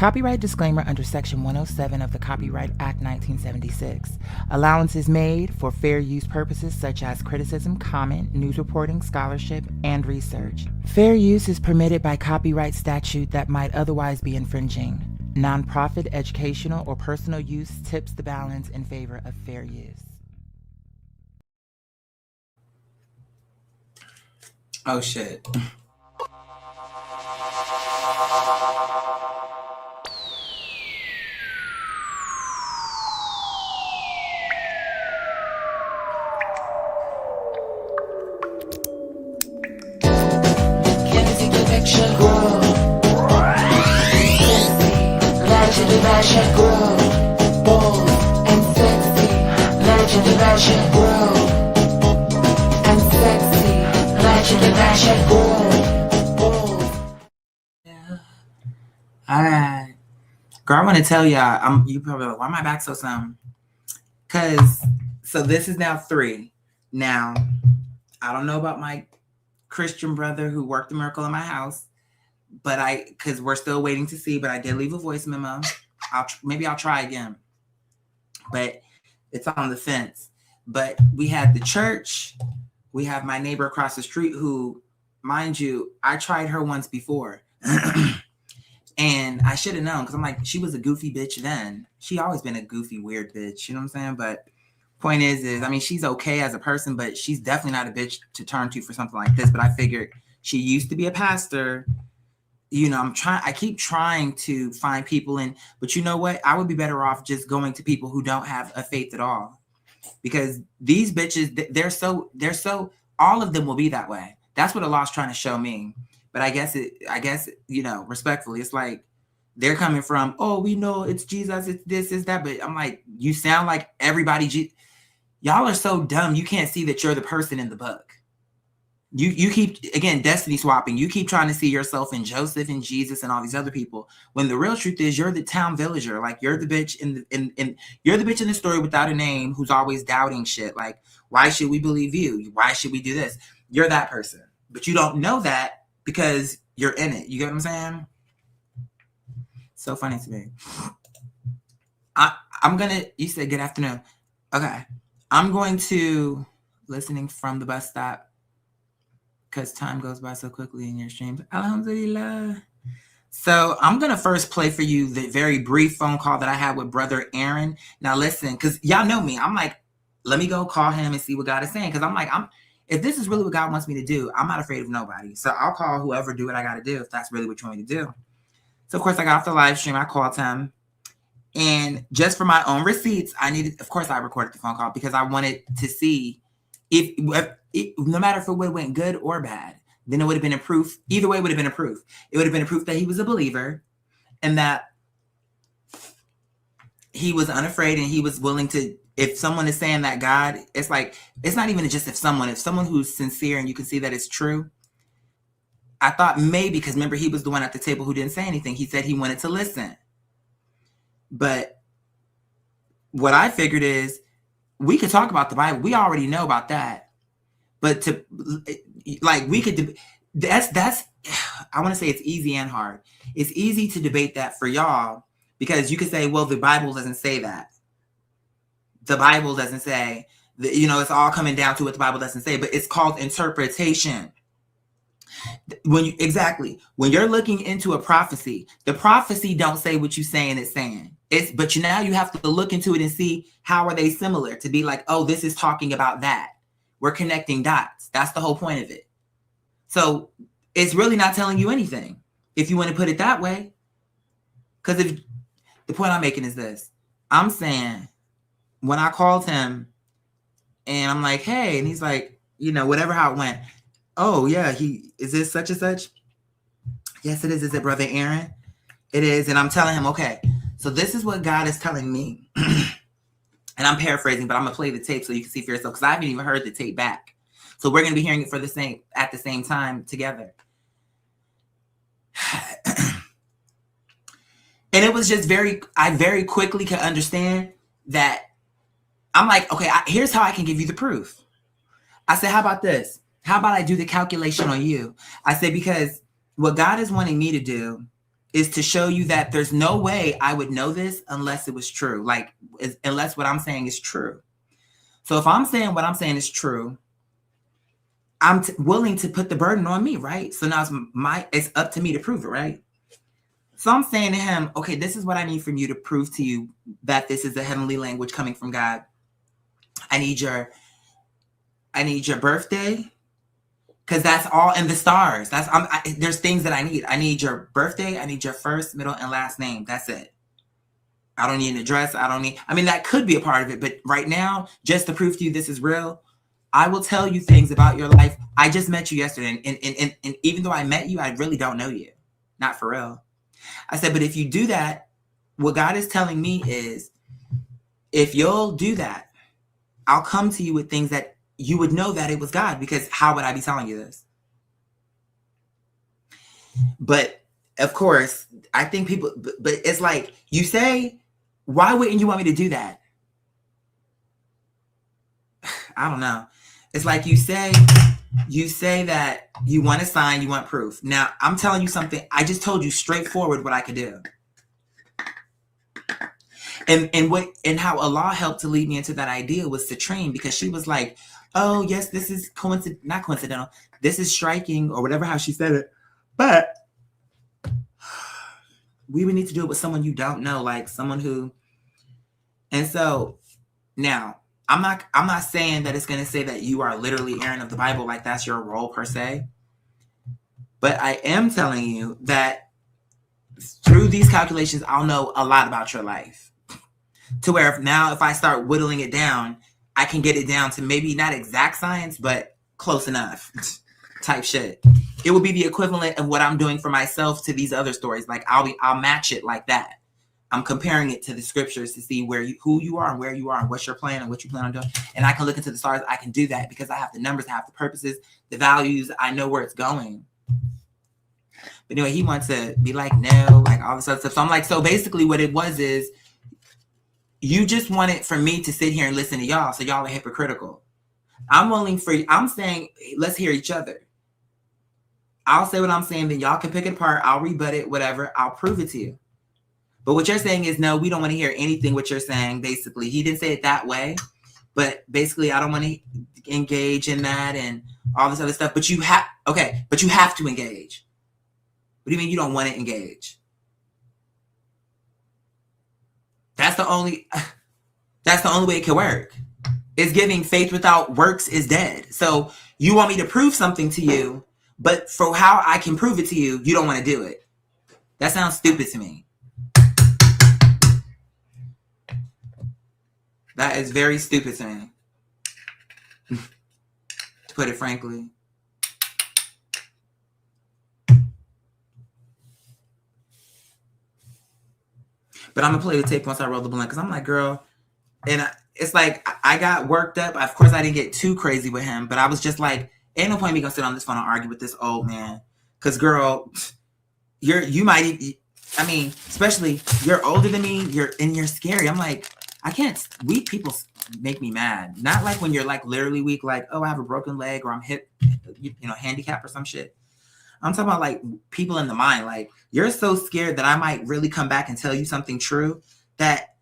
Copyright disclaimer under Section 107 of the Copyright Act 1976. Allowance is made for fair use purposes such as criticism, comment, news reporting, scholarship, and research. Fair use is permitted by copyright statute that might otherwise be infringing. Nonprofit, educational, or personal use tips the balance in favor of fair use. Oh shit. Legendary grow, bold and sexy. Legendary grow and sexy. Legendary grow, bold. Yeah. All right, girl. I want to tell y'all. You probably like, why am I back so soon? So this is now 3. Now, I don't know about my Christian brother who worked the miracle in my house, but because we're still waiting to see. But I did leave a voice memo. Maybe I'll try again, but it's on the fence. But we had the church. We have my neighbor across the street who, mind you, I tried her once before. And I should have known because I'm like, she was a goofy bitch then. She always been a goofy, weird bitch. You know what I'm saying? But point is, I mean, she's okay as a person, but she's definitely not a bitch to turn to for something like this. But I figured she used to be a pastor. You know, I keep trying to find people but you know what? I would be better off just going to people who don't have a faith at all. Because these bitches, they're so, all of them will be that way. That's what Allah's trying to show me. But I guess, you know, respectfully, it's like, they're coming from, oh, we know it's Jesus, it's this, it's that. But I'm like, you sound like everybody, y'all are so dumb. You can't see that you're the person in the book. You keep, again, destiny swapping. You keep trying to see yourself in Joseph and Jesus and all these other people. When the real truth is, you're the town villager. Like, you're the bitch you're the bitch in the story without a name who's always doubting shit. Like, why should we believe you? Why should we do this? You're that person, but you don't know that because you're in it. You get what I'm saying? So funny to me. You said good afternoon. Okay. I'm going to listening from the bus stop. Because time goes by so quickly in your streams. Alhamdulillah. So I'm going to first play for you the very brief phone call that I had with Brother Aaron. Now listen, because y'all know me. I'm like, let me go call him and see what God is saying. Because I'm like, if this is really what God wants me to do, I'm not afraid of nobody. So I'll call whoever, do what I got to do if that's really what you want me to do. So of course I got off the live stream. I called him. And just for my own receipts, of course I recorded the phone call because I wanted to see if no matter if it would have went good or bad, then it would have been a proof. Either way, it would have been a proof. It would have been a proof that he was a believer and that he was unafraid and he was willing to, if someone is saying that God, it's like, it's not even just if someone who's sincere and you can see that it's true. I thought maybe, because remember, he was the one at the table who didn't say anything. He said he wanted to listen. But what I figured is, we could talk about the Bible. We already know about that. But that's, I want to say it's easy and hard. It's easy to debate that for y'all because you could say, well, the Bible doesn't say that. The Bible doesn't say, it's all coming down to what the Bible doesn't say, but it's called interpretation. When you're looking into a prophecy, the prophecy don't say what you saying it's saying. But now you have to look into it and see how are they similar to be like, oh, this is talking about that. We're connecting dots. That's the whole point of it. So it's really not telling you anything if you want to put it that way. Because if the point I'm making is this, I'm saying when I called him and I'm like, hey, and he's like, whatever how it went. Oh yeah, is this such and such? Yes, it is. Is it Brother Aaron? It is. And I'm telling him, okay, so this is what God is telling me. And I'm paraphrasing, but I'm gonna play the tape so you can see for yourself because I haven't even heard the tape back. So we're gonna be hearing it at the same time together. And it was just I very quickly could understand that. I'm like, okay, here's how I can give you the proof. I said, how about this? How about I do the calculation on you? I said, because what God is wanting me to do is to show you that there's no way I would know this unless it was true. Like, unless what I'm saying is true. So if I'm saying what I'm saying is true, I'm willing to put the burden on me, right? So now it's up to me to prove it, right? So I'm saying to him, okay, this is what I need from you to prove to you that this is a heavenly language coming from God. I need your birthday, because that's all in the stars. There's things that I need. I need your birthday. I need your first, middle, and last name. That's it. I don't need an address. That could be a part of it. But right now, just to prove to you this is real, I will tell you things about your life. I just met you yesterday. And even though I met you, I really don't know you. Not for real. I said, but if you do that, what God is telling me is, if you'll do that, I'll come to you with things that you would know that it was God, because how would I be telling you this? But of course, I think people, but it's like, you say, why wouldn't you want me to do that? I don't know. It's like you say that you want a sign, you want proof. Now, I'm telling you something. I just told you straightforward what I could do. And how Allah helped to lead me into that idea was Citrine, because she was like, oh, yes, this is not coincidental. This is striking, or whatever, how she said it. But we would need to do it with someone you don't know, like someone who. And so now, I'm not saying that it's going to say that you are literally Aaron of the Bible, like that's your role per se. But I am telling you that through these calculations, I'll know a lot about your life. To where if I start whittling it down, I can get it down to maybe not exact science, but close enough type shit. It will be the equivalent of what I'm doing for myself to these other stories. Like I'll match it like that. I'm comparing it to the scriptures to see who you are and where you are and what's your plan and what you plan on doing. And I can look into the stars. I can do that because I have the numbers, I have the purposes, the values. I know where it's going. But anyway, he wants to be like, no, like all this other stuff. So I'm like, so basically what it was is, you just wanted for me to sit here and listen to y'all. So y'all are hypocritical. I'm saying, let's hear each other. I'll say what I'm saying, then y'all can pick it apart. I'll rebut it, whatever. I'll prove it to you. But what you're saying is, no, we don't want to hear anything what you're saying, basically. He didn't say it that way, but basically I don't want to engage in that and all this other stuff. But you have to engage. What do you mean you don't want to engage? That's the only way it can work. It's giving faith without works is dead. So you want me to prove something to you, but for how I can prove it to you, you don't want to do it. That sounds stupid to me. That is very stupid to me. To put it frankly. But I'm going to play the tape once I roll the blunt, because I'm like, girl, and it's like, I got worked up. Of course, I didn't get too crazy with him, but I was just like, ain't no point me going to sit on this phone and argue with this old man. Because, girl, you might, especially, you're older than me, you're scary. I'm like, I can't, weak people make me mad. Not like when you're like literally weak, like, oh, I have a broken leg or I'm hip, handicapped or some shit. I'm talking about like people in the mind. Like, you're so scared that I might really come back and tell you something true that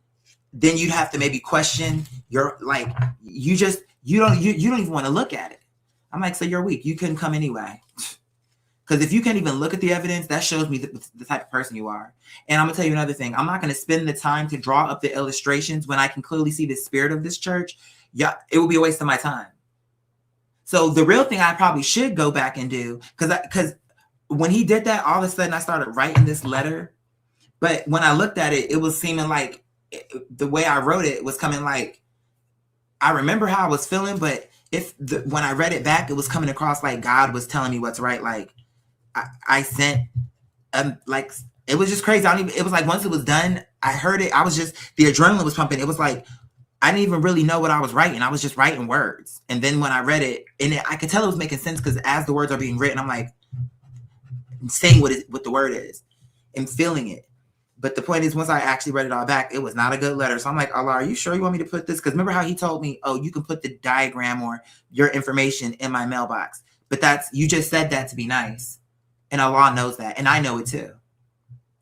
then you'd have to maybe question your, like, you don't even want to look at it. I'm like, so you're weak. You couldn't come anyway. Because if you can't even look at the evidence, that shows me the type of person you are. And I'm going to tell you another thing. I'm not going to spend the time to draw up the illustrations when I can clearly see the spirit of this church. Yeah, it will be a waste of my time. So the real thing I probably should go back and do, because when he did that, all of a sudden I started writing this letter. But when I looked at it, it was seeming like the way I wrote it was coming like, I remember how I was feeling, but when I read it back, it was coming across like God was telling me what's right. Like I sent, like, it was just crazy. It was like, once it was done, I heard it. The adrenaline was pumping. It was like, I didn't even really know what I was writing. I was just writing words. And then when I read it, I could tell it was making sense, because as the words are being written, I'm like, saying what the word is and feeling it. But the point is, once I actually read it all back, it was not a good letter. So I'm like, Allah, are you sure you want me to put this? Because remember how he told me, oh, you can put the diagram or your information in my mailbox. But you just said that to be nice. And Allah knows that. And I know it too.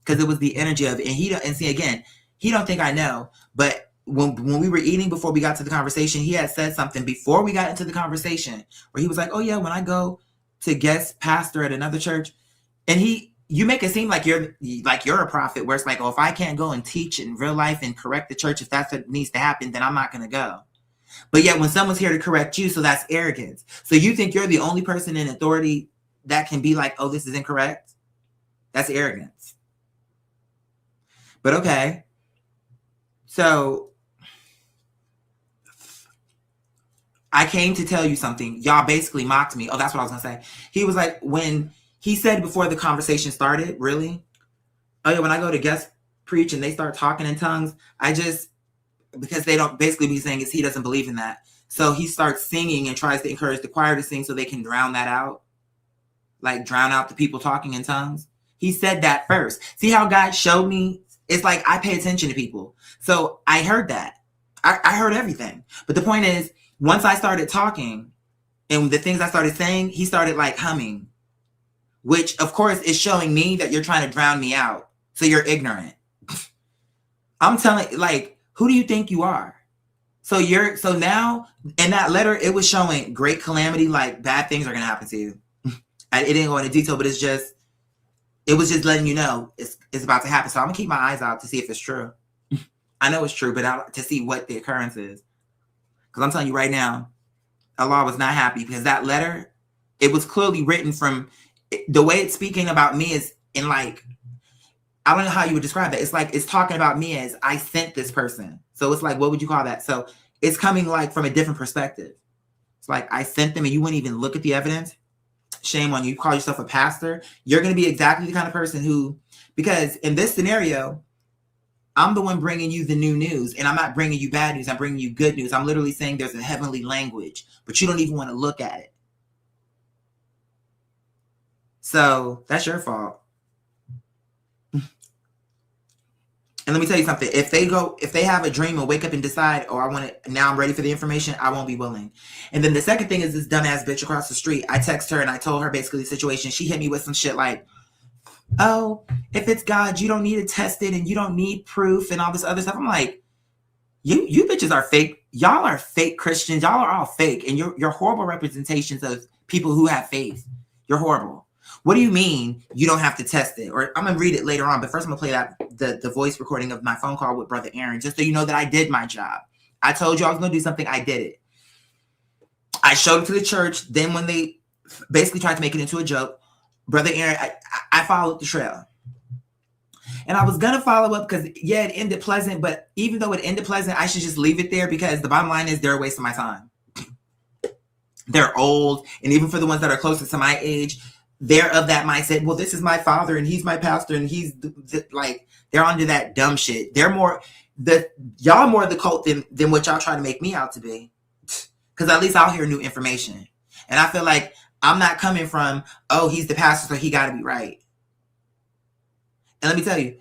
because it was the energy of it. And he don't, and see again, he don't think I know, but when we were eating before we got to the conversation, he had said something before we got into the conversation where he was like, oh yeah, when I go to guest pastor at another church, and you make it seem like you're a prophet, where it's like, oh, if I can't go and teach in real life and correct the church, if that's what needs to happen, then I'm not going to go. But yet when someone's here to correct you, so that's arrogance. So you think you're the only person in authority that can be like, oh, this is incorrect? That's arrogance. But okay. So I came to tell you something. Y'all basically mocked me. Oh, that's what I was going to say. He was like, when he said before the conversation started, really? Oh yeah, when I go to guest preach and they start talking in tongues, because they don't basically be saying is he doesn't believe in that. So he starts singing and tries to encourage the choir to sing so they can drown that out. Like drown out the people talking in tongues. He said that first. See how God showed me? It's like I pay attention to people. So I heard that. I heard everything. But the point is, once I started talking and the things I started saying, he started like humming. Which of course is showing me that you're trying to drown me out. So you're ignorant. I'm telling, like, who do you think you are? So now in that letter, it was showing great calamity, like bad things are going to happen to you. It didn't go into detail, but it was just letting you know it's about to happen. So I'm gonna keep my eyes out to see if it's true. I know it's true, but to see what the occurrence is. Because I'm telling you right now, Allah was not happy because that letter, it was clearly written from the way it's speaking about me is in like, I don't know how you would describe that. It's like, it's talking about me as I sent this person. So it's like, what would you call that? So it's coming like from a different perspective. It's like, I sent them and you wouldn't even look at the evidence. Shame on you. You call yourself a pastor. You're going to be exactly the kind of person who, because in this scenario, I'm the one bringing you the new news and I'm not bringing you bad news. I'm bringing you good news. I'm literally saying there's a heavenly language, but you don't even want to look at it. So that's your fault. And let me tell you something. If they have a dream and wake up and decide, oh, now I'm ready for the information, I won't be willing. And then the second thing is this dumbass bitch across the street. I text her and I told her basically the situation. She hit me with some shit like, oh, if it's God, you don't need to test it and you don't need proof and all this other stuff. I'm like, you bitches are fake. Y'all are fake Christians. Y'all are all fake. And you're horrible representations of people who have faith. You're horrible. What do you mean you don't have to test it? Or I'm going to read it later on, but first I'm going to play the voice recording of my phone call with Brother Aaron, just so you know that I did my job. I told you I was going to do something. I did it. I showed it to the church. Then when they basically tried to make it into a joke, Brother Aaron, I followed the trail. And I was going to follow up because, yeah, it ended pleasant. But even though it ended pleasant, I should just leave it there because the bottom line is they're a waste of my time. They're old. And even for the ones that are closest to my age, they're of that mindset. Well, this is my father and he's my pastor and he's like, they're under that dumb shit. Y'all more the cult than what y'all try to make me out to be. Because at least I'll hear new information. And I feel like I'm not coming from, oh, he's the pastor, so he got to be right. And let me tell you,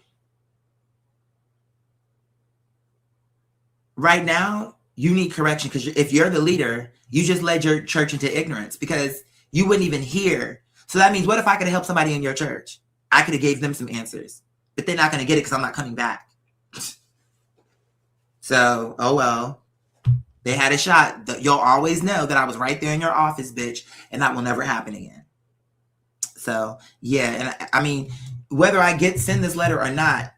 right now, you need correction because if you're the leader, you just led your church into ignorance because you wouldn't even hear. So that means what if I could have helped somebody in your church? I could have gave them some answers, but they're not going to get it because I'm not coming back. So, oh well, they had a shot. You'll always know that I was right there in your office, bitch, and that will never happen again. So, yeah, and I mean, whether I send this letter or not,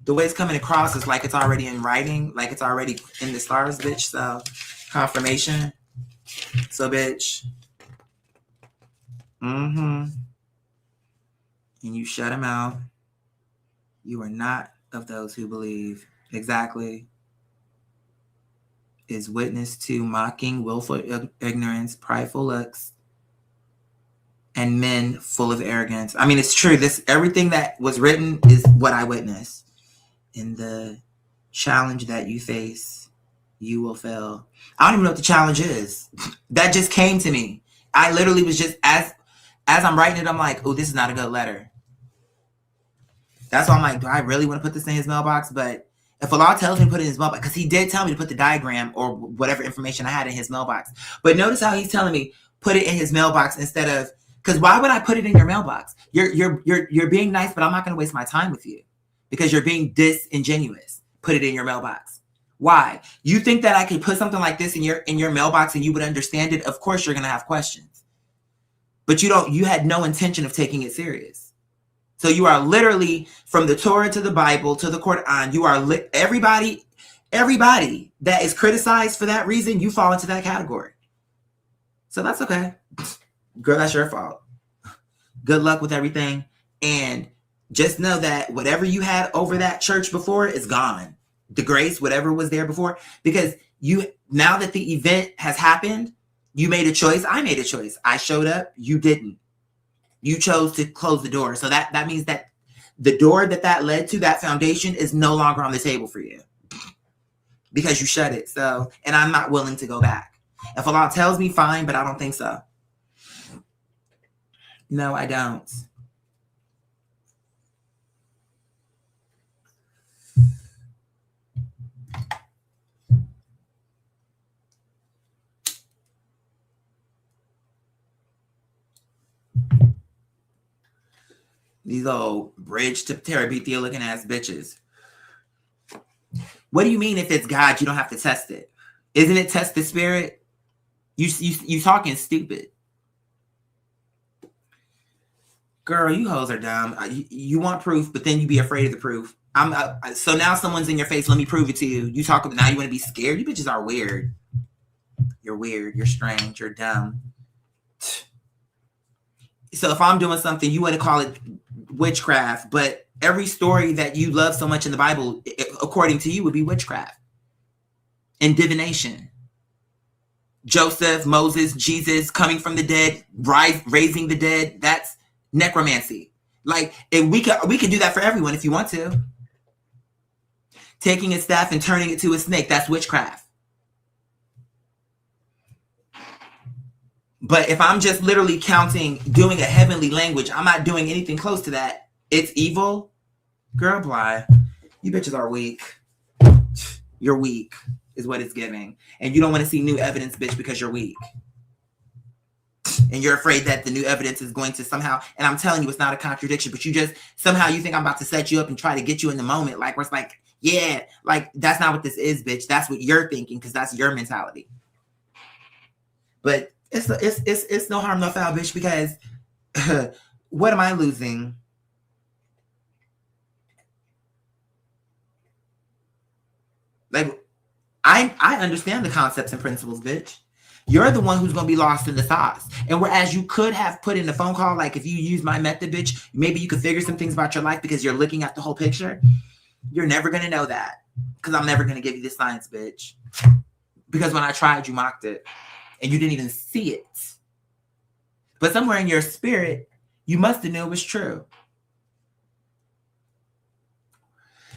the way it's coming across is like it's already in writing, like it's already in the stars, bitch. So, confirmation. So, bitch. And you shut him out. You are not of those who believe. Exactly. Is witness to mocking, willful ignorance, prideful looks, and men full of arrogance. I mean, it's true. Everything that was written is what I witnessed. In the challenge that you face, you will fail. I don't even know what the challenge is. That just came to me. I literally was just, as I'm writing it, I'm like, oh, this is not a good letter. That's why I'm like, do I really want to put this in his mailbox? But if Allah tells me to put it in his mailbox, because he did tell me to put the diagram or whatever information I had in his mailbox. But notice how he's telling me, put it in his mailbox instead of, Because why would I put it in your mailbox? You're being nice, but I'm not going to waste my time with you because you're being disingenuous. Put it in your mailbox. Why? You think that I could put something like this in your mailbox and you would understand it? Of course, you're going to have questions, but you had no intention of taking it serious. So you are literally from the Torah to the Bible to the Quran. You are everybody that is criticized for that reason. You fall into that category. So that's okay. Girl, that's your fault. Good luck with everything. And just know that whatever you had over that church before is gone. The grace, whatever was there before, because now that the event has happened, you made a choice. I made a choice. I showed up. You didn't. You chose to close the door. So that means that the door that led to, that foundation, is no longer on the table for you because you shut it. So, and I'm not willing to go back. If Allah tells me, fine, but I don't think so. No, I don't. These old bridge to Terabithia looking ass bitches. What do you mean if it's God, you don't have to test it? Isn't it test the spirit? You talking stupid. Girl, you hoes are dumb. You want proof, but then you be afraid of the proof. So now someone's in your face. Let me prove it to you. You talk about now you want to be scared. You bitches are weird. You're weird. You're strange. You're dumb. So if I'm doing something, you wouldn't call it witchcraft, but every story that you love so much in the Bible, according to you, would be witchcraft and divination. Joseph, Moses, Jesus coming from the dead, raising the dead. That's necromancy. Like, if we could do that for everyone if you want to. Taking a staff and turning it to a snake, that's witchcraft. But if I'm just literally doing a heavenly language, I'm not doing anything close to that. It's evil. Girl, blah. You bitches are weak. You're weak is what it's giving. And you don't want to see new evidence, bitch, because you're weak. And you're afraid that the new evidence is going to somehow, and I'm telling you, it's not a contradiction, but you think I'm about to set you up and try to get you in the moment. Like, where it's like, yeah, like, that's not what this is, bitch. That's what you're thinking, because that's your mentality. But it's no harm, no foul, bitch, because what am I losing? Like, I understand the concepts and principles, bitch. You're the one who's going to be lost in the sauce. And whereas you could have put in a phone call, like if you use my method, bitch, maybe you could figure some things about your life because you're looking at the whole picture. You're never going to know that because I'm never going to give you the science, bitch. Because when I tried, you mocked it and you didn't even see it. But somewhere in your spirit, you must have known it was true.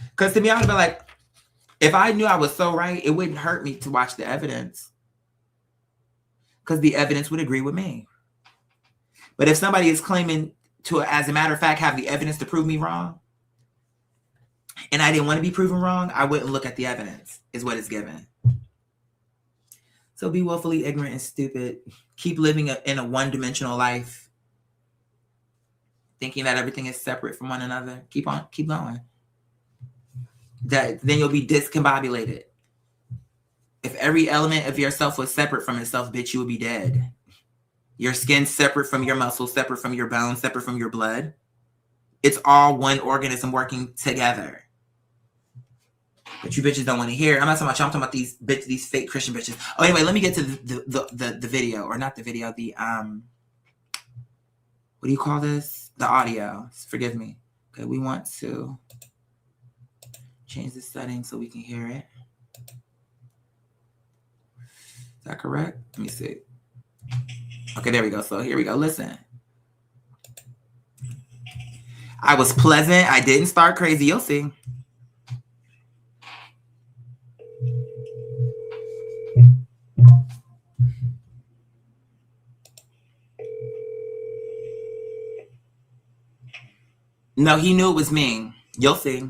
Because to me, I would have been like, if I knew I was so right, it wouldn't hurt me to watch the evidence. Because the evidence would agree with me. But if somebody is claiming to, as a matter of fact, have the evidence to prove me wrong, and I didn't want to be proven wrong, I wouldn't look at the evidence, is what it's given. So be willfully ignorant and stupid. Keep living in a one-dimensional life, thinking that everything is separate from one another. Keep going. Then you'll be discombobulated. If every element of yourself was separate from itself, bitch, you would be dead. Your skin separate from your muscles, separate from your bones, separate from your blood. It's all one organism working together. But you bitches don't want to hear. I'm not talking about these fake Christian bitches. Oh, anyway, let me get to the video, or not the video, the what do you call this? The audio. Forgive me. Okay, we want to change the setting so we can hear it. Is that correct? Let me see. Okay, there we go. So here we go. Listen. I was pleasant. I didn't start crazy. You'll see. No, he knew it was me. You'll see.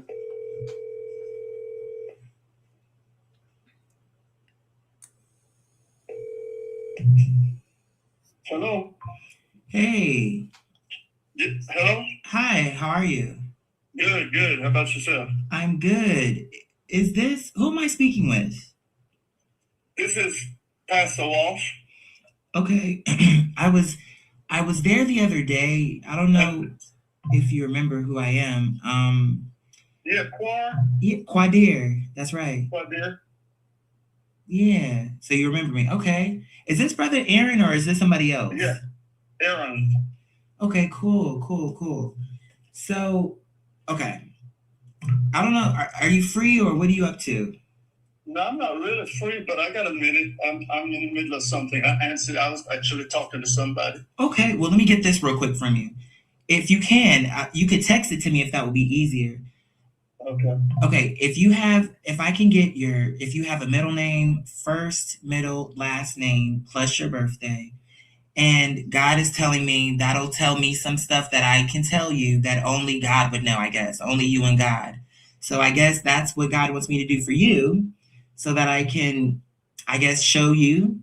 Hello. Hey. Hello? Hi, how are you? Good, good. How about yourself? I'm good. Who am I speaking with? This is Pastor Walsh. Okay. I was there the other day. I don't know if you remember who I am. Yeah, Quadir. That's right. Quadir. Yeah. So you remember me. Okay. Is this brother Aaron or is this somebody else? Yeah, Aaron. Okay, cool. So, okay. I don't know. Are you free or what are you up to? No, I'm not really free, but I got a minute. I'm in the middle of something. I was actually talking to somebody. Okay, well, let me get this real quick from you. If you can, you could text it to me if that would be easier. Okay, if you have a middle name, first, middle, last name, plus your birthday, and God is telling me that'll tell me some stuff that I can tell you that only God would know, I guess, only you and God. So I guess that's what God wants me to do for you so that I can, I guess, show you,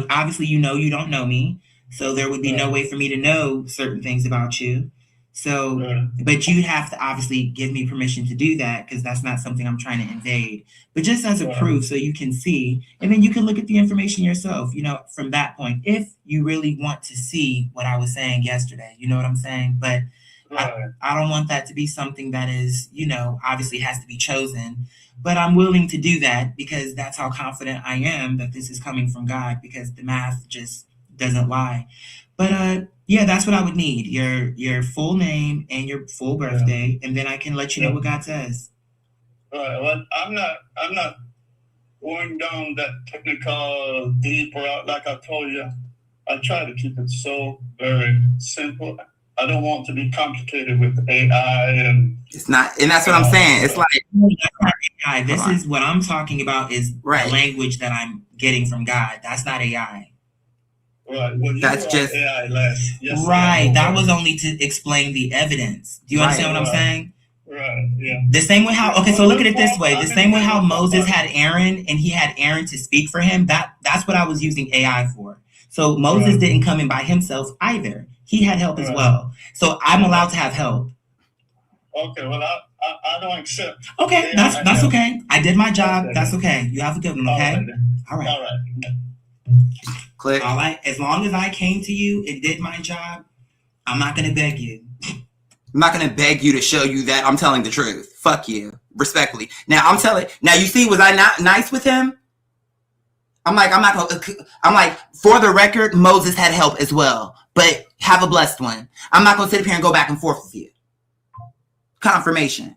obviously, you don't know me. So there would be no way for me to know certain things about you. So, but you have to obviously give me permission to do that because that's not something I'm trying to invade. But just as a proof, so you can see, and then you can look at the information yourself, from that point, if you really want to see what I was saying yesterday, you know what I'm saying? But I don't want that to be something that is, obviously has to be chosen. But I'm willing to do that because that's how confident I am that this is coming from God because the math just doesn't lie. But yeah, that's what I would need. Your full name and your full birthday, and then I can let you know what God says. Right. Well, I'm not going down that technical deep route like I told you. I try to keep it so very simple. I don't want to be complicated with AI and it's not, and that's what I'm saying. It's like that's not AI. This is what I'm talking about is the language that I'm getting from God. That's not AI. Right. Well, that's just AI last. Yes, right. That was only to explain the evidence. Do you understand what I'm saying? Right. Yeah. The same way how so look at it this way. The same way how Moses had Aaron and he had Aaron to speak for him. That's what I was using AI for. So Moses didn't come in by himself either. He had help as well. So I'm allowed to have help. Okay. Well, I don't accept. Okay. That's okay. I did my job. That's okay. You have a good one. Okay. All right. Click. All right. As long as I came to you and did my job, I'm not going to beg you. I'm not going to beg you to show you that I'm telling the truth. Fuck you. Respectfully. Now, you see, was I not nice with him? I'm like, for the record, Moses had help as well. But have a blessed one. I'm not going to sit up here and go back and forth with you. Confirmation.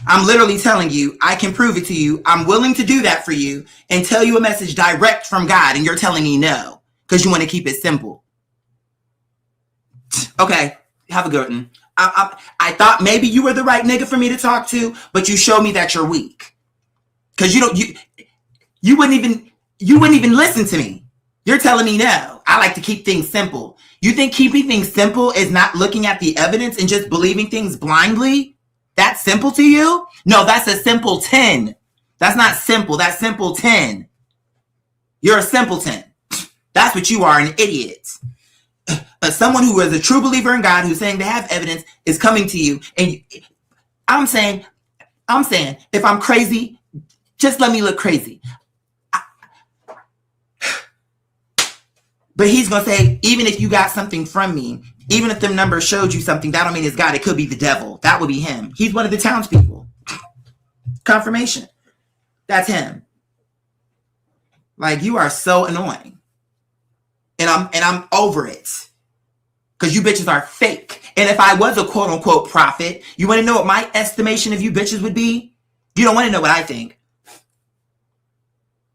I'm literally telling you, I can prove it to you. I'm willing to do that for you and tell you a message direct from God. And you're telling me no, because you want to keep it simple. Okay. Have a good one. I thought maybe you were the right nigga for me to talk to, but you show me that you're weak. Because you wouldn't even listen to me. You're telling me no. I like to keep things simple. You think keeping things simple is not looking at the evidence and just believing things blindly? That's simple to you? No, that's a simpleton. That's not simple. That's simpleton. You're a simpleton. That's what you are, an idiot. Someone who is a true believer in God, who's saying they have evidence, is coming to you. And I'm saying, if I'm crazy, just let me look crazy. But he's going to say, even if you got something from me, even if the number showed you something, that don't mean it's God. It could be the devil. That would be him. He's one of the townspeople. Confirmation. That's him. Like, you are so annoying. And I'm over it. Because you bitches are fake. And if I was a quote unquote prophet, you want to know what my estimation of you bitches would be? You don't want to know what I think.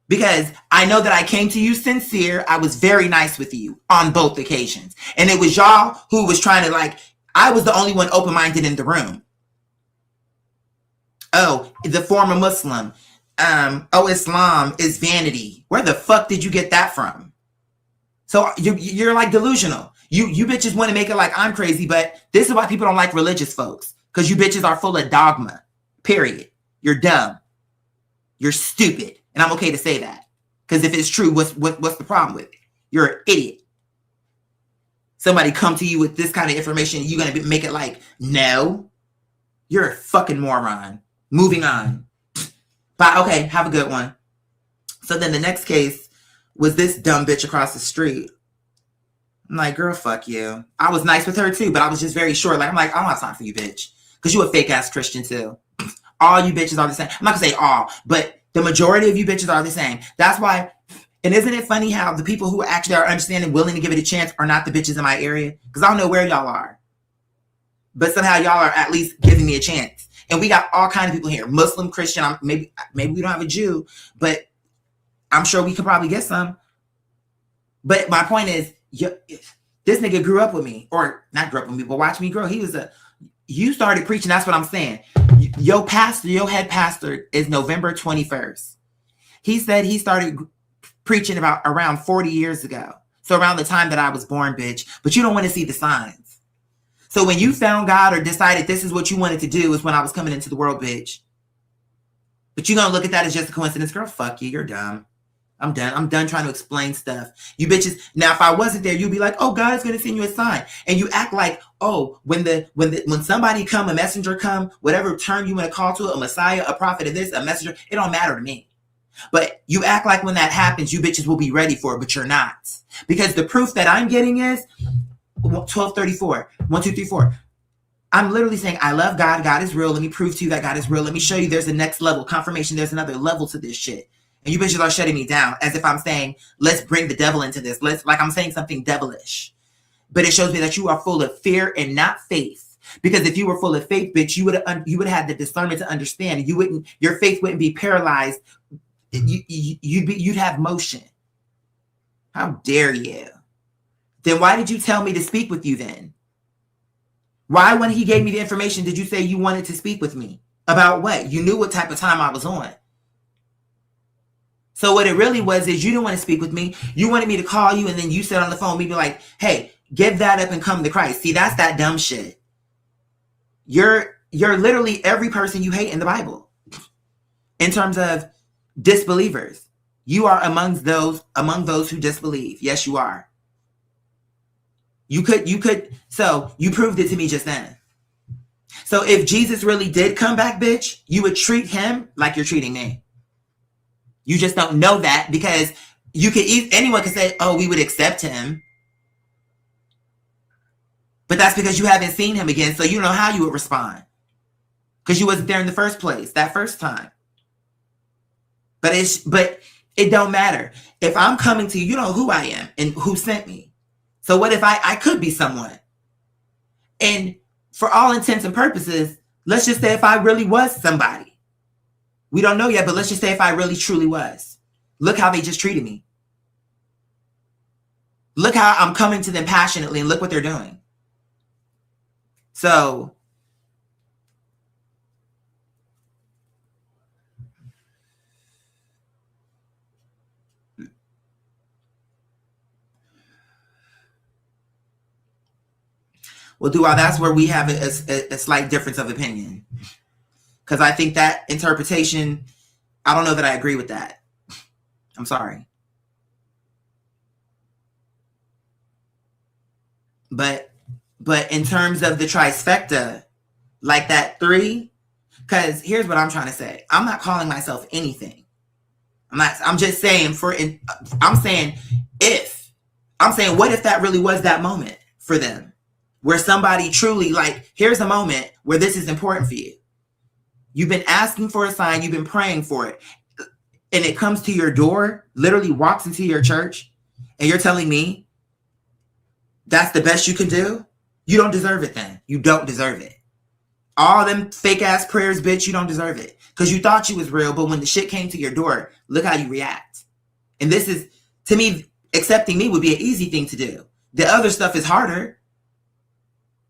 Because I know that I came to you sincere. I was very nice with you on both occasions. And it was y'all who was trying to I was the only one open-minded in the room. Oh, the former Muslim. Islam is vanity. Where the fuck did you get that from? So you're like delusional. You bitches want to make it like I'm crazy, but this is why people don't like religious folks. Because you bitches are full of dogma. Period. You're dumb. You're stupid. And I'm okay to say that. Because if it's true, what's the problem with it? You're an idiot. Somebody come to you with this kind of information, you're going to make it like, no, you're a fucking moron. Moving on. But okay, have a good one. So then the next case was this dumb bitch across the street. I'm like, girl, fuck you. I was nice with her too, but I was just very short. Like, I'm like, I don't have time for you, bitch. Because you a fake ass Christian too. All you bitches are the same. I'm not going to say all, but the majority of you bitches are the same. That's why, and isn't it funny how the people who actually are understanding, willing to give it a chance are not the bitches in my area? Because I don't know where y'all are. But somehow y'all are at least giving me a chance. And we got all kinds of people here. Muslim, Christian, maybe we don't have a Jew, but I'm sure we could probably get some. But my point is, this nigga grew up with me. Or not grew up with me, but watch me grow. You started preaching, that's what I'm saying. Your head pastor is November 21st. He said he started preaching about around 40 years ago. So around the time that I was born, bitch. But you don't want to see the signs. So when you found God or decided this is what you wanted to do is when I was coming into the world, bitch. But you're going to look at that as just a coincidence. Girl, fuck you. You're dumb. I'm done. I'm done trying to explain stuff. You bitches. Now, if I wasn't there, you'd be like, oh, God is going to send you a sign. And you act like, oh, when somebody come, a messenger come, whatever term you want to call to it, a Messiah, a prophet of this, a messenger, it don't matter to me. But you act like when that happens, you bitches will be ready for it, but you're not. Because the proof that I'm getting is 1234, 1, 2, 3, 4. I'm literally saying, I love God. God is real. Let me prove to you that God is real. Let me show you there's a next level. Confirmation, there's another level to this shit. And you bitches are shutting me down as if I'm saying, let's bring the devil into this. Like I'm saying something devilish. But it shows me that you are full of fear and not faith. Because if you were full of faith, bitch, you would have had the discernment to understand. Your faith wouldn't be paralyzed. You'd have motion. How dare you? Then why did you tell me to speak with you then? Why, when he gave me the information, did you say you wanted to speak with me? About what? You knew what type of time I was on. So what it really was is you didn't want to speak with me. You wanted me to call you, and then you said on the phone, me be like, hey, give that up and come to Christ. See, that's that dumb shit. You're literally every person you hate in the Bible. In terms of disbelievers. You are among those who disbelieve. Yes, you are. You could, so you proved it to me just then. So if Jesus really did come back, bitch, you would treat him like you're treating me. You just don't know that because anyone could say, oh, we would accept him. But that's because you haven't seen him again. So you don't know how you would respond. Because you wasn't there in the first place, that first time. But it don't matter. If I'm coming to you, you know who I am and who sent me. So what if I could be someone? And for all intents and purposes, let's just say if I really was somebody. We don't know yet, but let's just say if I really truly was. Look how they just treated me. Look how I'm coming to them passionately and look what they're doing. So well, that's where we have a slight difference of opinion. Because I think that interpretation, I don't know that I agree with that. I'm sorry. But in terms of the trifecta, like that 3, because here's what I'm trying to say. I'm not calling myself anything. I'm just saying what if that really was that moment for them? Where somebody truly, like, here's a moment where this is important for you. You've been asking for a sign. You've been praying for it. And it comes to your door, literally walks into your church. And you're telling me that's the best you can do? You don't deserve it then. You don't deserve it. All them fake ass prayers, bitch, you don't deserve it. Because you thought you was real. But when the shit came to your door, look how you react. And this is, to me, accepting me would be an easy thing to do. The other stuff is harder.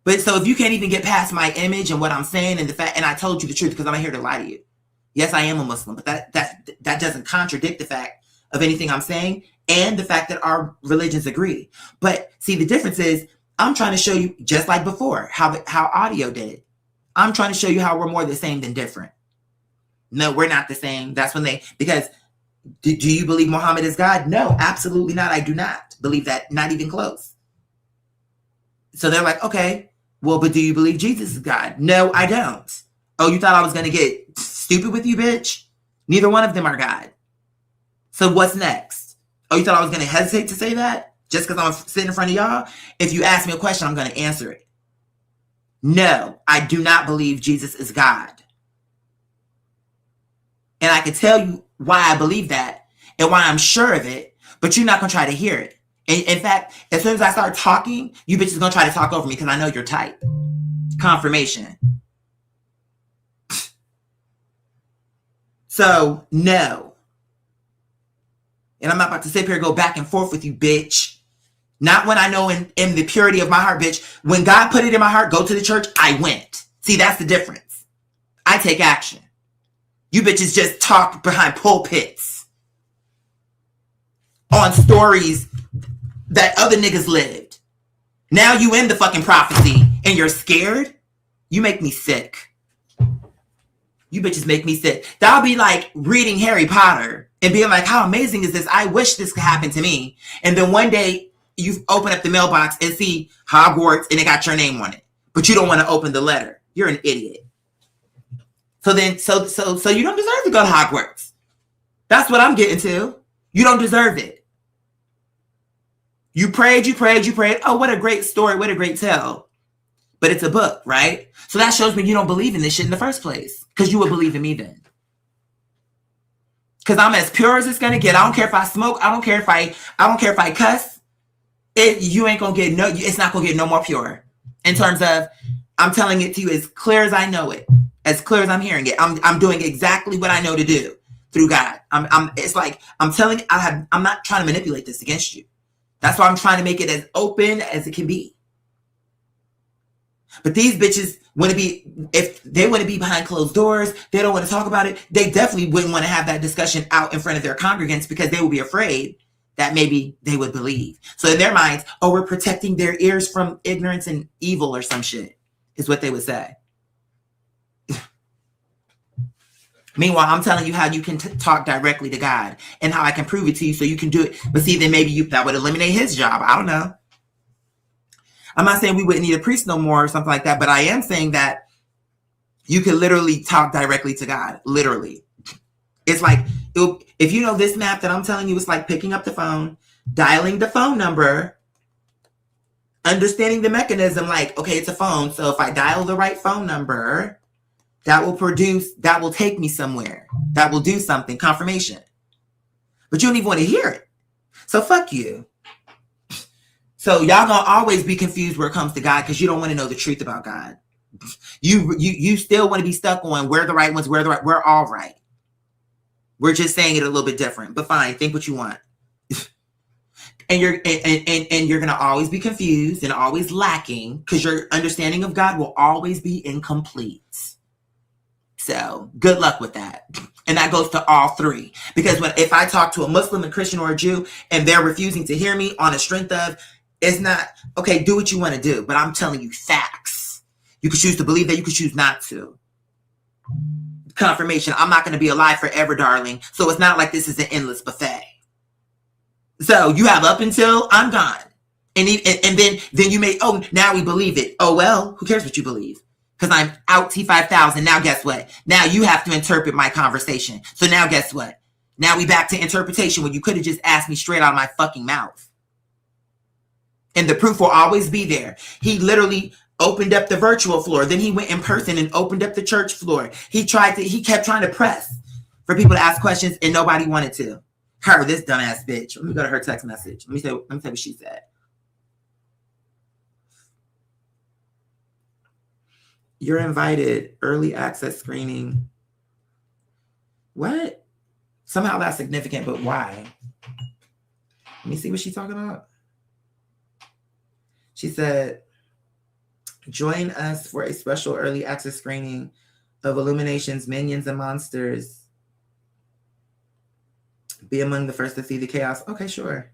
But so if you can't even get past my image and what I'm saying and the fact, and I told you the truth because I'm not here to lie to you. Yes, I am a Muslim, but that doesn't contradict the fact of anything I'm saying and the fact that our religions agree. But see, the difference is I'm trying to show you, just like before, how audio did. I'm trying to show you how we're more the same than different. No, we're not the same. That's when because do you believe Muhammad is God? No, absolutely not. I do not believe that. Not even close. So they're like, okay, well, but do you believe Jesus is God? No, I don't. Oh, you thought I was going to get stupid with you, bitch? Neither one of them are God. So what's next? Oh, you thought I was going to hesitate to say that? Just because I'm sitting in front of y'all? If you ask me a question, I'm going to answer it. No, I do not believe Jesus is God. And I can tell you why I believe that and why I'm sure of it, but you're not going to try to hear it. In fact, as soon as I start talking, you bitches are going to try to talk over me because I know you're tight. Confirmation. So, no. And I'm not about to sit here and go back and forth with you, bitch. Not when I know in the purity of my heart, bitch. When God put it in my heart, go to the church, I went. See, that's the difference. I take action. You bitches just talk behind pulpits on stories that other niggas lived. Now you in the fucking prophecy and you're scared? You make me sick. You bitches make me sick. That'll be like reading Harry Potter and being like, how amazing is this? I wish this could happen to me. And then one day you open up the mailbox and see Hogwarts and it got your name on it. But you don't want to open the letter. You're an idiot. So you don't deserve to go to Hogwarts. That's what I'm getting to. You don't deserve it. You prayed. Oh, what a great story. What a great tale. But it's a book, right? So that shows me you don't believe in this shit in the first place. Because you would believe in me then. Because I'm as pure as it's gonna get. I don't care if I smoke. I don't care if I cuss. You ain't gonna get it's not gonna get no more pure. In terms of, I'm telling it to you as clear as I know it. As clear as I'm hearing it. I'm doing exactly what I know to do through God. It's like, I'm telling, I'm not trying to manipulate this against you. That's why I'm trying to make it as open as it can be. But these bitches want to be, if they want to be behind closed doors, they don't want to talk about it. They definitely wouldn't want to have that discussion out in front of their congregants because they would be afraid that maybe they would believe. So in their minds, oh, we're protecting their ears from ignorance and evil or some shit, is what they would say. Meanwhile, I'm telling you how you can talk directly to God and how I can prove it to you so you can do it. But see, then maybe that would eliminate his job. I don't know. I'm not saying we wouldn't need a priest no more or something like that, but I am saying that you can literally talk directly to God. Literally. It's like, if you know this map that I'm telling you, it's like picking up the phone, dialing the phone number, understanding the mechanism, like, okay, it's a phone. So if I dial the right phone number, that will take me somewhere. That will do something, confirmation. But you don't even want to hear it. So fuck you. So y'all gonna always be confused where it comes to God because you don't want to know the truth about God. You still want to be stuck on we're the right ones, we're all right. We're just saying it a little bit different. But fine, think what you want. And you're gonna always be confused and always lacking because your understanding of God will always be incomplete. So good luck with that. And that goes to all three. Because if I talk to a Muslim, a Christian, or a Jew, and they're refusing to hear me on a strength of, it's not, okay, do what you want to do. But I'm telling you facts. You can choose to believe that, you can choose not to. Confirmation, I'm not going to be alive forever, darling. So it's not like this is an endless buffet. So you have up until I'm gone. And then you may, oh, now we believe it. Oh, well, who cares what you believe? Because I'm out T5000. Now guess what? Now you have to interpret my conversation. So now guess what? Now we back to interpretation when you could have just asked me straight out of my fucking mouth. And the proof will always be there. He literally opened up the virtual floor. Then he went in person and opened up the church floor. He kept trying to press for people to ask questions and nobody wanted to. Her, this dumbass bitch. Let me go to her text message. Let me tell you what she said. You're invited. Early access screening. What? Somehow that's significant, but why? Let me see what she's talking about. She said, join us for a special early access screening of Illumination's Minions and Monsters. Be among the first to see the chaos. Okay, sure.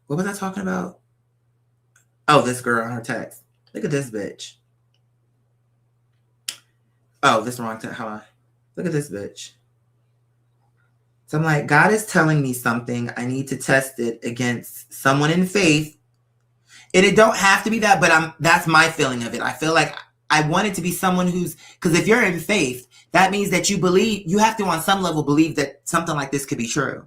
What was I talking about? Oh, this girl on her text. Look at this bitch. Oh, this wrong text. Hold on. Look at this bitch. So I'm like, God is telling me something. I need to test it against someone in faith. And it don't have to be that, but that's my feeling of it. I feel like I want it to be someone who's, because if you're in faith, that means that you believe, you have to on some level believe that something like this could be true.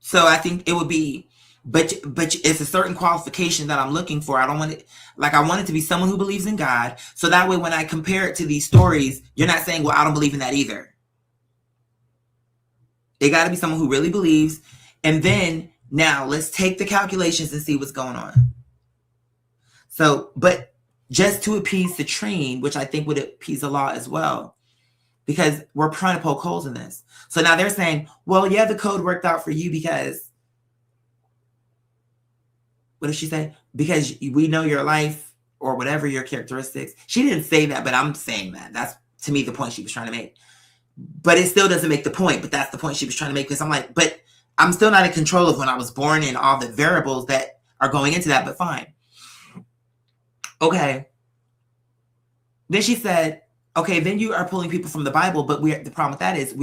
So I think it would be, but it's a certain qualification that I'm looking for. I don't want it, like, I want it to be someone who believes in God. So that way, when I compare it to these stories, you're not saying, well, I don't believe in that either. It got to be someone who really believes. And then now let's take the calculations and see what's going on. So, but just to appease the Trine, which I think would appease the law as well, because we're trying to poke holes in this. So now they're saying, well, yeah, the code worked out for you because, what did she say? Because we know your life or whatever your characteristics. She didn't say that, but I'm saying that. That's, to me, the point she was trying to make. But it still doesn't make the point. But that's the point she was trying to make, because I'm like, but I'm still not in control of when I was born and all the variables that are going into that, but fine. Okay. Then she said, okay, then you are pulling people from the Bible, but the problem with that is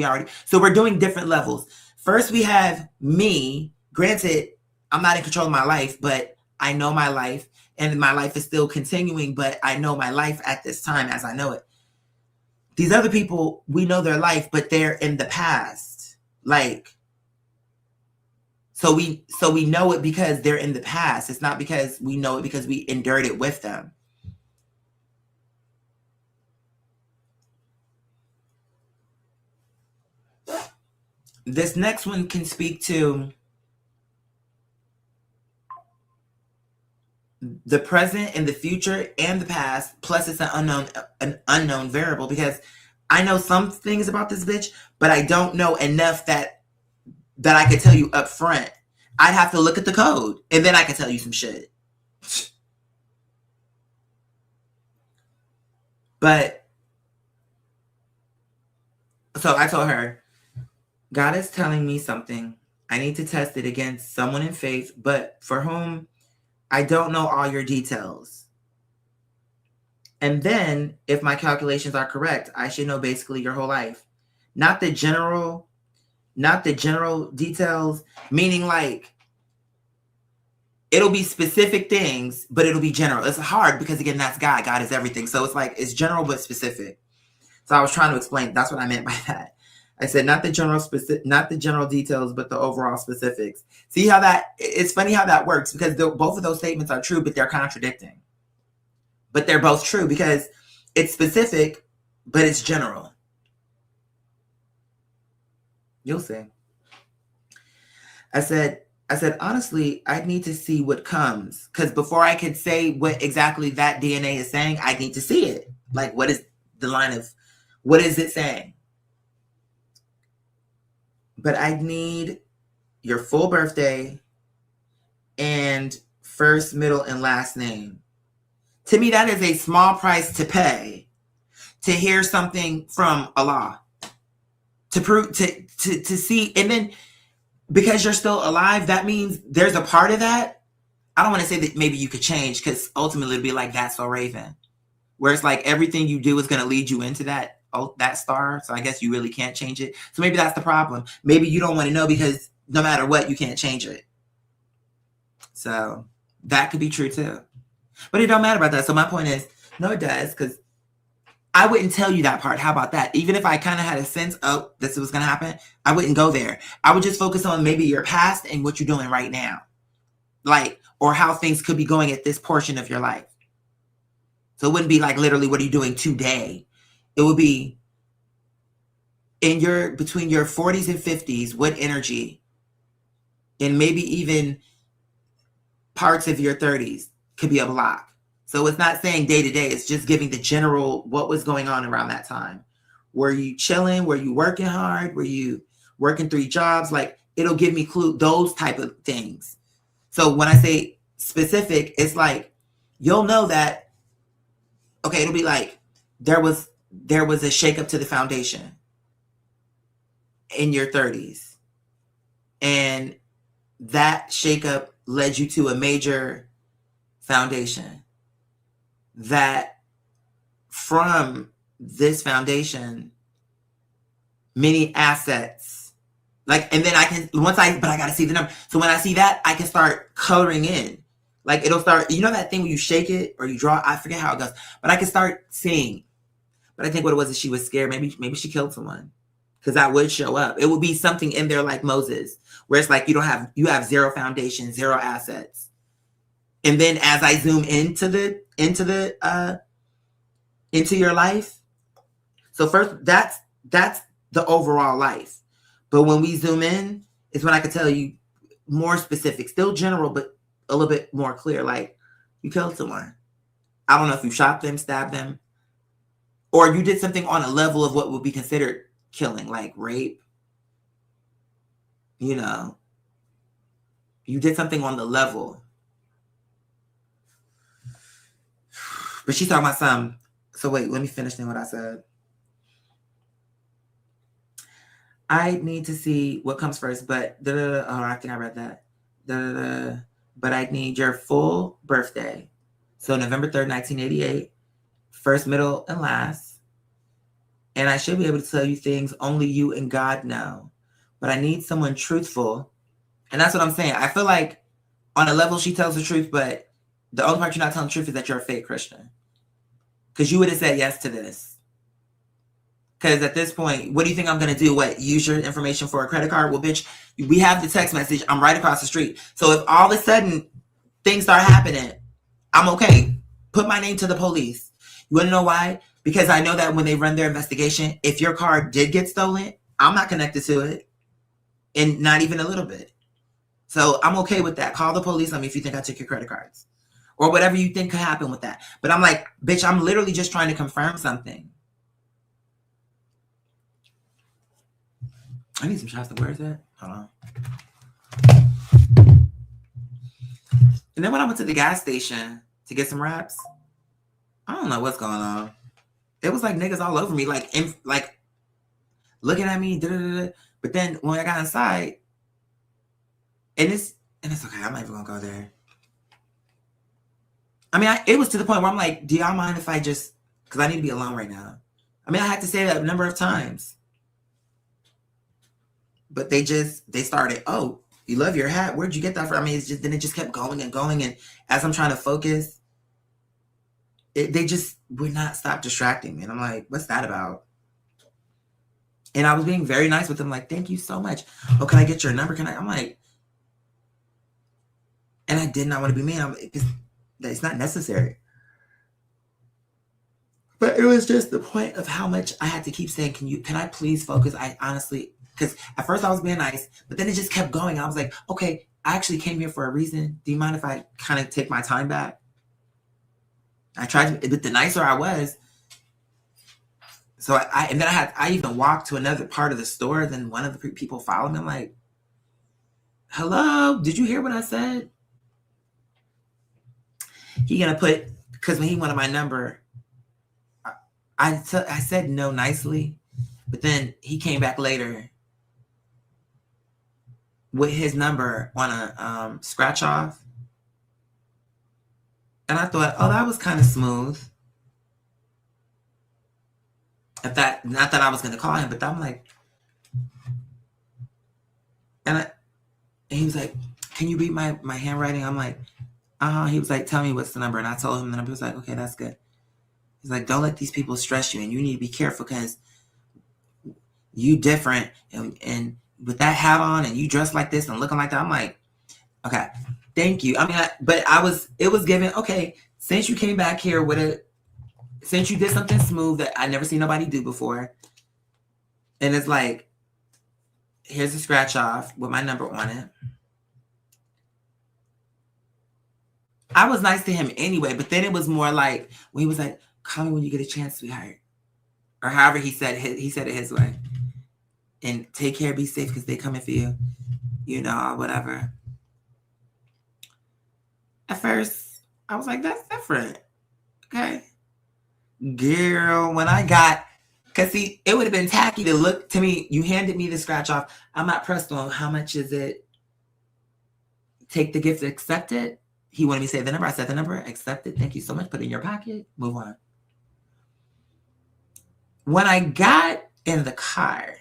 so we're doing different levels. First, we have me. Granted, I'm not in control of my life, but I know my life, and my life is still continuing, but I know my life at this time as I know it. These other people, we know their life, but they're in the past. Like, so we know it because they're in the past. It's not because we know it because we endured it with them. This next one can speak to the present and the future and the past, plus it's an unknown variable, because I know some things about this bitch, but I don't know enough that I could tell you up front. I'd have to look at the code and then I could tell you some shit. But so I told her, God is telling me something. I need to test it against someone in faith, but for whom I don't know all your details. And then, if my calculations are correct, I should know basically your whole life. Not the general details, meaning like, it'll be specific things, but it'll be general. It's hard because, again, that's God. God is everything. So it's like, it's general but specific. So I was trying to explain, that's what I meant by that. I said, not the general details, but the overall specifics. See how it's funny how that works, because both of those statements are true, but they're contradicting. But they're both true because it's specific, but it's general. You'll see. I said, honestly, I need to see what comes, because before I could say what exactly that DNA is saying, I need to see it. Like, what is the line of, what is it saying? But I need your full birthday and first, middle, and last name. To me, that is a small price to pay to hear something from Allah. To prove, to see, and then because you're still alive, that means there's a part of that. I don't want to say that maybe you could change, because ultimately it'd be like That's So Raven, where it's like everything you do is going to lead you into that star. So I guess you really can't change it. So maybe that's the problem. Maybe you don't want to know because no matter what, you can't change it. So that could be true too. But it don't matter about that. So my point is, no, it does, because I wouldn't tell you that part. How about that? Even if I kind of had a sense, oh, this was going to happen, I wouldn't go there. I would just focus on maybe your past and what you're doing right now. Like, or how things could be going at this portion of your life. So it wouldn't be like literally, what are you doing today? It would be between your 40s and 50s, what energy, and maybe even parts of your 30s could be a block. So it's not saying day to day, it's just giving the general, what was going on around that time. Were you chilling? Were you working hard? Were you working 3 jobs? Like, it'll give me those type of things. So when I say specific, it's like, you'll know that, okay, it'll be like, there was a shakeup to the foundation in your 30s. And that shakeup led you to a major foundation. That from this foundation, many assets Like, and then I can, but I got to see the number. So when I see that, I can start coloring in. Like, it'll start, you know that thing when you shake it or you draw, I forget how it goes, but I can start seeing. But I think what it was is she was scared. Maybe she killed someone, because that would show up. It would be something in there like Moses, where it's like you have zero foundation, zero assets. And then as I zoom into your life, so first that's the overall life. But when we zoom in, is when I could tell you more specific, still general, but a little bit more clear. Like, you killed someone. I don't know if you shot them, stabbed them, or you did something on a level of what would be considered killing, like rape. You know, you did something on the level. But she's talking about some. So wait, let me finish then what I said. I need to see what comes first, but oh, I think I read that. But I need your full birthday. So November 3rd, 1988, first, middle, and last. And I should be able to tell you things only you and God know. But I need someone truthful. And that's what I'm saying. I feel like on a level she tells the truth, but the only part you're not telling the truth is that you're a fake Christian. Because you would have said yes to this. Because at this point, what do you think I'm going to do? What? Use your information for a credit card? Well, bitch, we have the text message. I'm right across the street. So if all of a sudden things start happening, I'm okay. Put my name to the police. You want to know why? Because I know that when they run their investigation, if your card did get stolen, I'm not connected to it. And not even a little bit. So I'm okay with that. Call the police on me if you think I took your credit cards. Or whatever you think could happen with that. But I'm like, bitch, I'm literally just trying to confirm something. I need some shots. Where is that? Hold on. And then when I went to the gas station to get some wraps, I don't know what's going on. It was like niggas all over me, like looking at me. But then when I got inside, and it's okay. I'm not even gonna go there. I mean, it was to the point where I'm like, do y'all mind if I just, because I need to be alone right now. I mean, I had to say that a number of times. But they started, oh, you love your hat. Where'd you get that from? I mean, then it just kept going and going. And as I'm trying to focus, they just would not stop distracting me. And I'm like, what's that about? And I was being very nice with them. Like, thank you so much. Oh, can I get your number? I'm like, and I did not want to be mean. It's not necessary. But it was just the point of how much I had to keep saying, can I please focus? I honestly, because at first I was being nice, but then it just kept going. I was like, okay, I actually came here for a reason. Do you mind if I kind of take my time back? I tried to, but the nicer I was. So I even walked to another part of the store. Then one of the people followed me. I'm like, hello, did you hear what I said? He gonna put, because when he wanted my number, I said no nicely, but then he came back later with his number on a scratch off. And I thought, oh, that was kind of smooth. Not that I was going to call him, but I'm like, and he was like, can you read my handwriting? I'm like, He was like, tell me what's the number. And I told him the number. He was like, okay, that's good. He's like, don't let these people stress you. And you need to be careful because you different. And with that hat on and you dress like this and looking like that, I'm like, okay, thank you. I mean, it was given, okay, since you came back here since you did something smooth that I never seen nobody do before. And it's like, here's a scratch off with my number on it. I was nice to him anyway, but then it was more like when he was like, call me when you get a chance, sweetheart. Or however he said it his way. And take care, be safe, because they coming for you. You know, whatever. At first, I was like, that's different. Okay. Girl, when I got, because see, it would have been tacky to look to me. You handed me the scratch off. I'm not pressed on how much is it. Take the gift, accept it. He wanted me to say the number. I said the number, accept it. Thank you so much. Put it in your pocket. Move on. When I got in the car,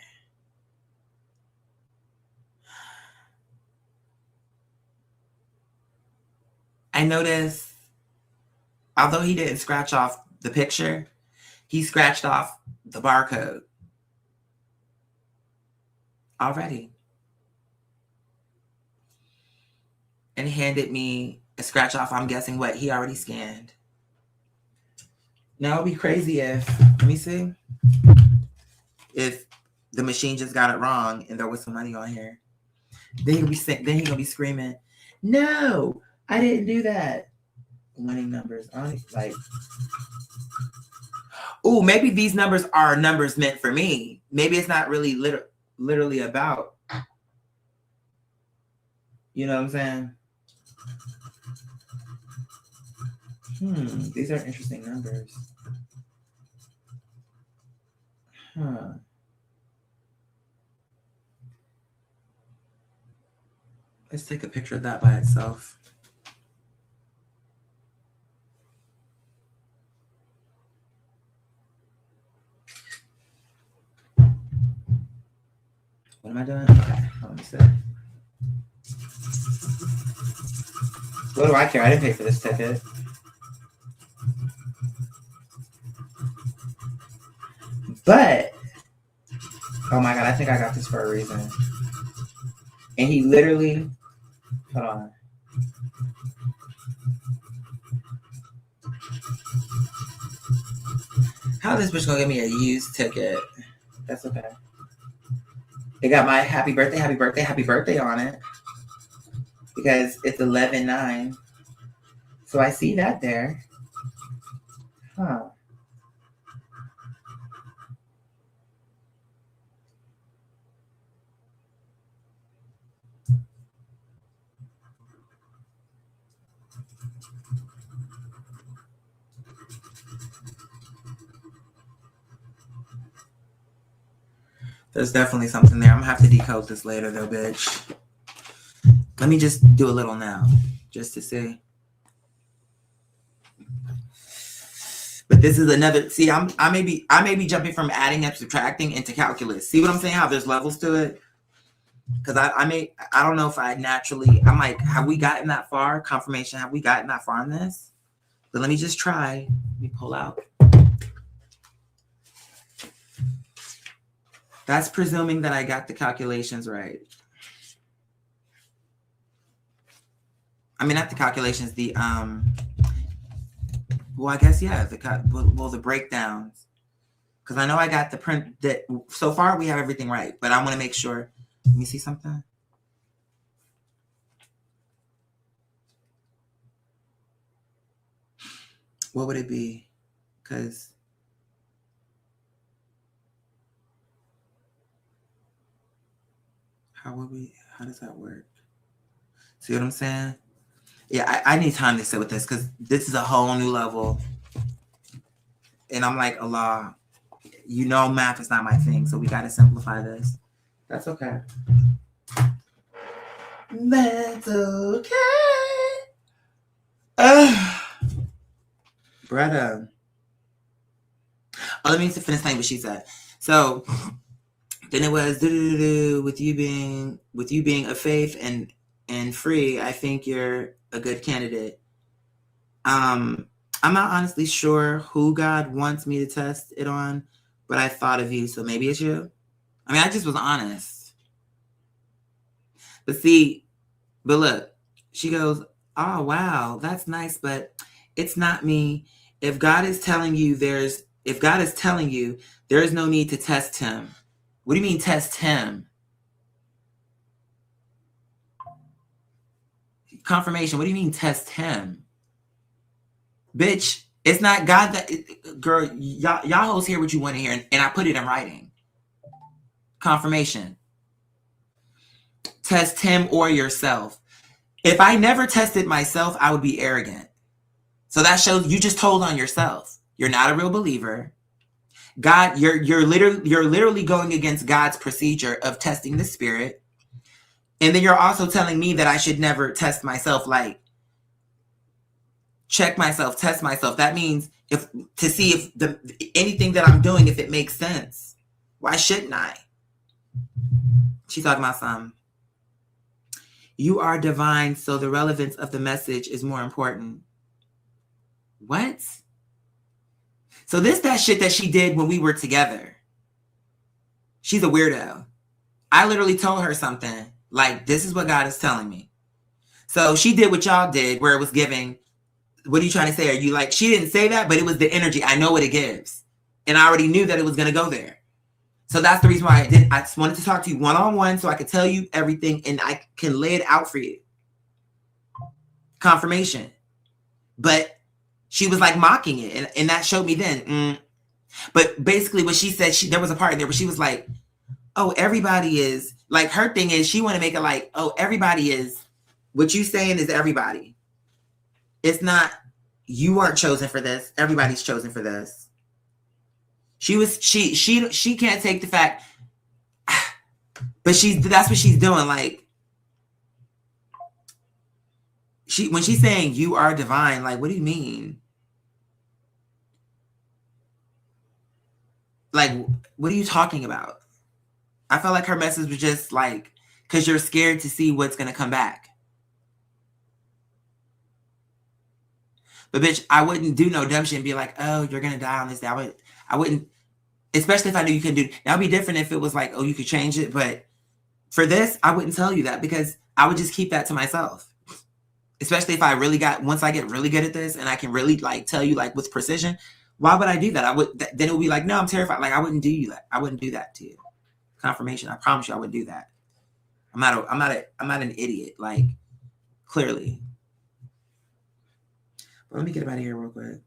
I noticed, although he didn't scratch off the picture, he scratched off the barcode already and handed me a scratch off. I'm guessing what he already scanned. Now it'd be crazy if, let me see, if the machine just got it wrong and there was some money on here. Then he gonna be screaming, "No, I didn't do that." Winning numbers, like, oh, maybe these numbers are numbers meant for me. Maybe it's not really literally about, you know what I'm saying? These are interesting numbers. Let's take a picture of that by itself. What am I doing? Okay, let me see. What do I care? I didn't pay for this ticket. But, oh my God, I think I got this for a reason. And he literally, hold on. How this bitch gonna give me a used ticket? That's okay. It got my happy birthday on it. Because it's 11/9. So I see that there. Huh. There's definitely something there. I'm gonna have to decode this later though, bitch. Let me just do a little now, just to see. But this is another, see, I may be jumping from adding and subtracting into calculus. See what I'm saying? How there's levels to it? Because I don't know if I naturally, I'm like, have we gotten that far? Confirmation, have we gotten that far on this? But let me just try. Let me pull out. That's presuming that I got the calculations right. I mean, not the calculations, the, well, I guess, yeah, the breakdowns. Because I know I got the print that, so far we have everything right, but I want to make sure. Let me see something. What would it be? Because how does that work? See what I'm saying? Yeah, I need time to sit with this because this is a whole new level. And I'm like, Allah, you know math is not my thing, so we got to simplify this. That's okay. That's okay. Brother. Oh, let me finish saying what she said. So then it was with you being of faith and free, I think you're a good candidate. I'm not honestly sure who God wants me to test it on, but I thought of you, so maybe it's you. I mean, I just was honest. But look, she goes, oh, wow, that's nice, but it's not me. If God is telling you there is no need to test him. What do you mean test him? Confirmation. What do you mean test him? Bitch, it's not God that, girl, y'all hoes hear what you want to hear, and I put it in writing. Confirmation. Test him or yourself. If I never tested myself, I would be arrogant. So that shows you just told on yourself. You're not a real believer. God, you're literally going against God's procedure of testing the spirit. And then you're also telling me that I should never test myself, like check myself, test myself. That means to see if anything that I'm doing, if it makes sense. Why shouldn't I? She's talking about some. You are divine, so the relevance of the message is more important. What? So that shit that she did when we were together. She's a weirdo. I literally told her something like, this is what God is telling me. So she did what y'all did, where it was giving, what are you trying to say? Are you like, she didn't say that, but it was the energy. I know what it gives. And I already knew that it was going to go there. So that's the reason why I just wanted to talk to you one-on-one so I could tell you everything and I can lay it out for you. Confirmation. But she was like mocking it. And that showed me then. But basically what she said, there was a part in there where she was like, oh, everybody is, like, her thing is she want to make it like, oh, everybody is, what you saying is everybody. It's not, you weren't chosen for this. Everybody's chosen for this. She can't take the fact, but that's what she's doing. Like, when she's saying you are divine, like, what do you mean? Like, what are you talking about? I felt like her message was just like, because you're scared to see what's going to come back. But bitch, I wouldn't do no dumb shit and be like, oh, you're going to die on this day. I wouldn't, especially if I knew you couldn't do it. That would be different if it was like, oh, you could change it. But for this, I wouldn't tell you that because I would just keep that to myself. Especially if once I get really good at this and I can really like tell you like with precision, why would I do that? Then it would be like, no, I'm terrified. Like, I wouldn't do that. I wouldn't do that to you. Confirmation. I promise you I wouldn't do that. I'm not an idiot. Like, clearly. But let me get out of here real quick.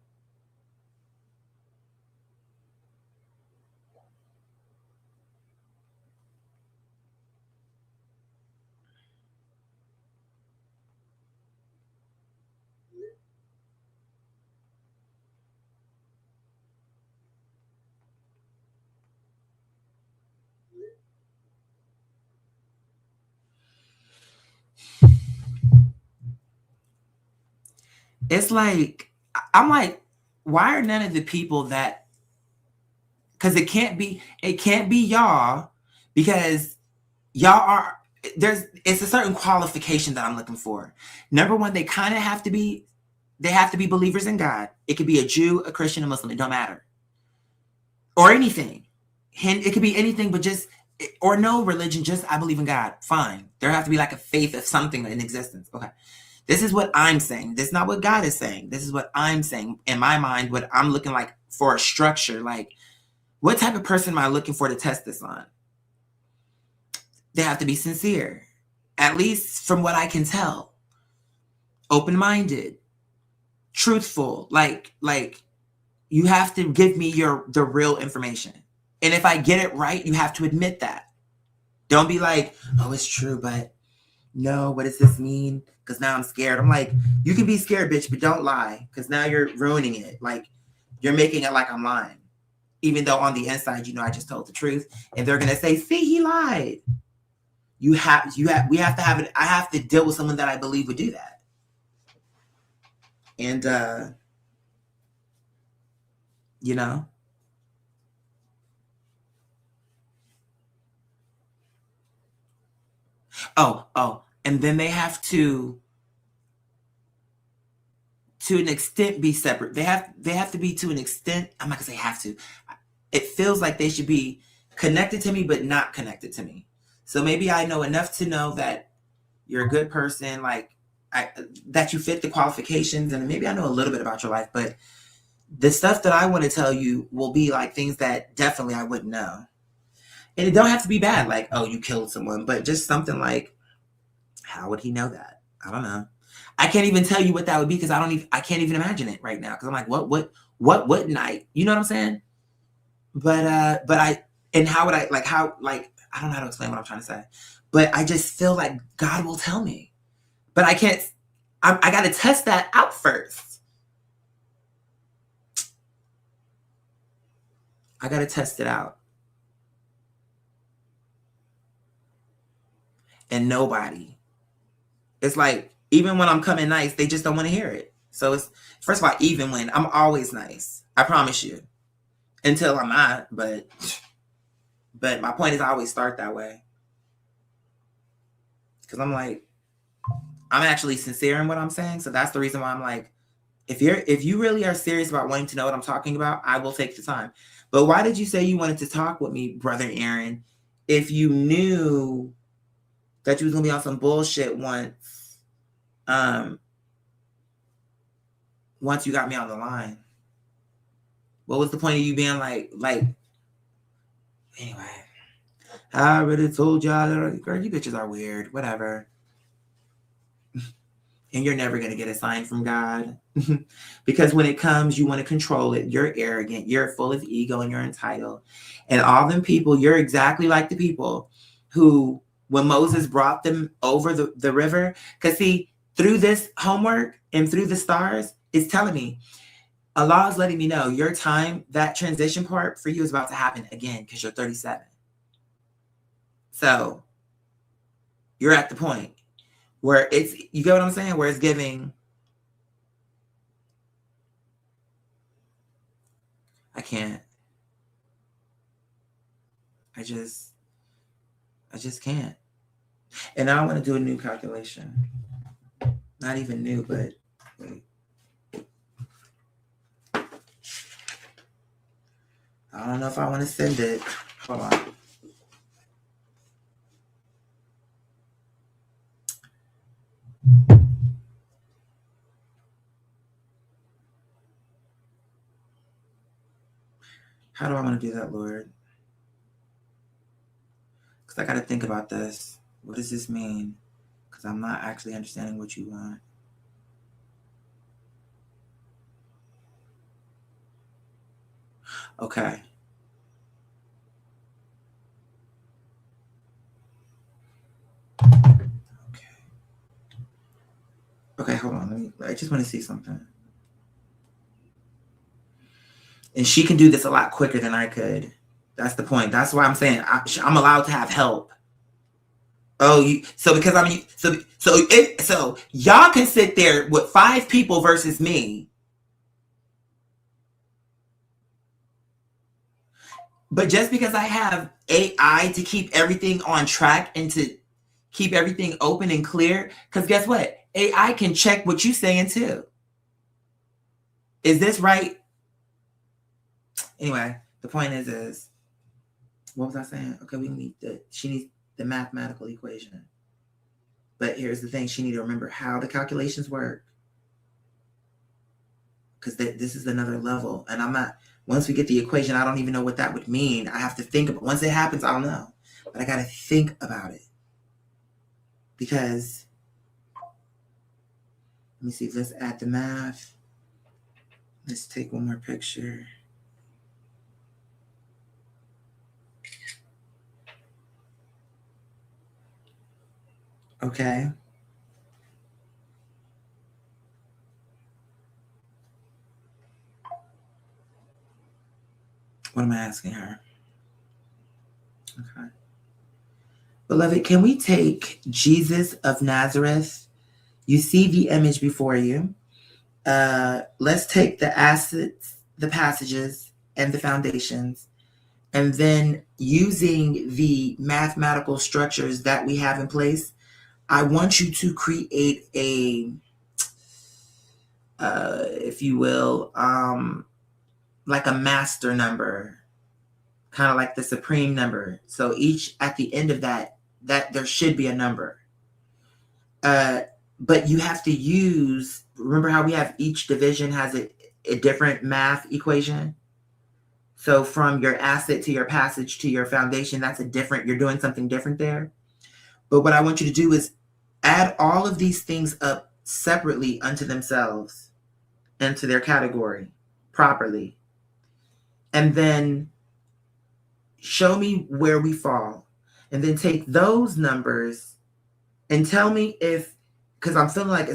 It's like, I'm like, why are none of the people that, because it can't be y'all, because y'all are, it's a certain qualification that I'm looking for. Number one, they kind of have to be believers in God. It could be a Jew, a Christian, a Muslim, it don't matter. Or anything. It could be anything, but just, or no religion, just I believe in God. Fine. There have to be like a faith of something in existence. Okay. This is what I'm saying. This is not what God is saying. This is what I'm saying. In my mind, what I'm looking like for a structure. Like, what type of person am I looking for to test this on? They have to be sincere. At least from what I can tell. Open-minded. Truthful. Like you have to give me the real information. And if I get it right, you have to admit that. Don't be like, oh, it's true, but no, what does this mean? Because now I'm scared. I'm like, you can be scared, bitch, but don't lie. Because now you're ruining it. Like, you're making it like I'm lying. Even though on the inside, I just told the truth. And they're going to say, see, he lied. We have to have it. I have to deal with someone that I believe would do that. And, Oh, and then they have to an extent be separate. They have to be to an extent. I'm not gonna say have to. It feels like they should be connected to me, but not connected to me. So maybe I know enough to know that you're a good person, like that you fit the qualifications, and maybe I know a little bit about your life, but the stuff that I want to tell you will be like things that definitely I wouldn't know. And it don't have to be bad, like, oh, you killed someone, but just something like, how would he know that? I don't know. I can't even tell you what that would be because I can't even imagine it right now. Because I'm like, what wouldn't I? You know what I'm saying? But how would I, like, I don't know how to explain what I'm trying to say. But I just feel like God will tell me. But I can't, I got to test that out first. I got to test it out. And nobody. It's like, even when I'm coming nice, they just don't want to hear it. So it's, first of all, even when I'm always nice, I promise you, until I'm not, but my point is I always start that way. Cause I'm like, I'm actually sincere in what I'm saying. So that's the reason why I'm like, if you really are serious about wanting to know what I'm talking about, I will take the time. But why did you say you wanted to talk with me, Brother Aaron, if you knew that you was gonna be on some bullshit once you got me on the line? What was the point of you being like anyway? I already told y'all, girl, you bitches are weird, whatever. And you're never going to get a sign from God. Because when it comes, you want to control it. You're arrogant. You're full of ego and you're entitled. And all them people, you're exactly like the people who, when Moses brought them over the river, because see, through this homework and through the stars, it's telling me, Allah is letting me know your time, that transition part for you is about to happen again because you're 37. So you're at the point where it's, you get what I'm saying? Where it's giving, I can't. I just can't. And now I want to do a new calculation. Not even new, but wait. I don't know if I want to send it. Hold on. How do I want to do that, Lord? Because I got to think about this. What does this mean? Because I'm not actually understanding what you want. Okay. Okay, hold on. I just want to see something. And she can do this a lot quicker than I could. That's the point. That's why I'm saying I'm allowed to have help. Oh, so y'all can sit there with 5 people versus me. But just because I have AI to keep everything on track and to keep everything open and clear, because guess what? AI can check what you're saying too. Is this right? Anyway, the point is what was I saying? Okay, she needs the mathematical equation. But here's the thing, she needs to remember how the calculations work. Because this is another level. And I'm not, once we get the equation, I don't even know what that would mean. I have to think about, once it happens, I'll know. But I got to think about it. Because, let me see, let's add the math. Let's take one more picture. Okay. What am I asking her? Okay. Beloved, can we take Jesus of Nazareth? You see the image before you. Let's take the assets, the passages, and the foundations. And then using the mathematical structures that we have in place, I want you to create a, if you will, like a master number, kind of like the supreme number. So each, at the end of that there should be a number. But you have to use, remember how we have each division has a different math equation? So from your asset to your passage to your foundation, that's you're doing something different there. But what I want you to do is add all of these things up separately unto themselves, into their category properly. And then show me where we fall. And then take those numbers and tell me if, because I'm feeling like,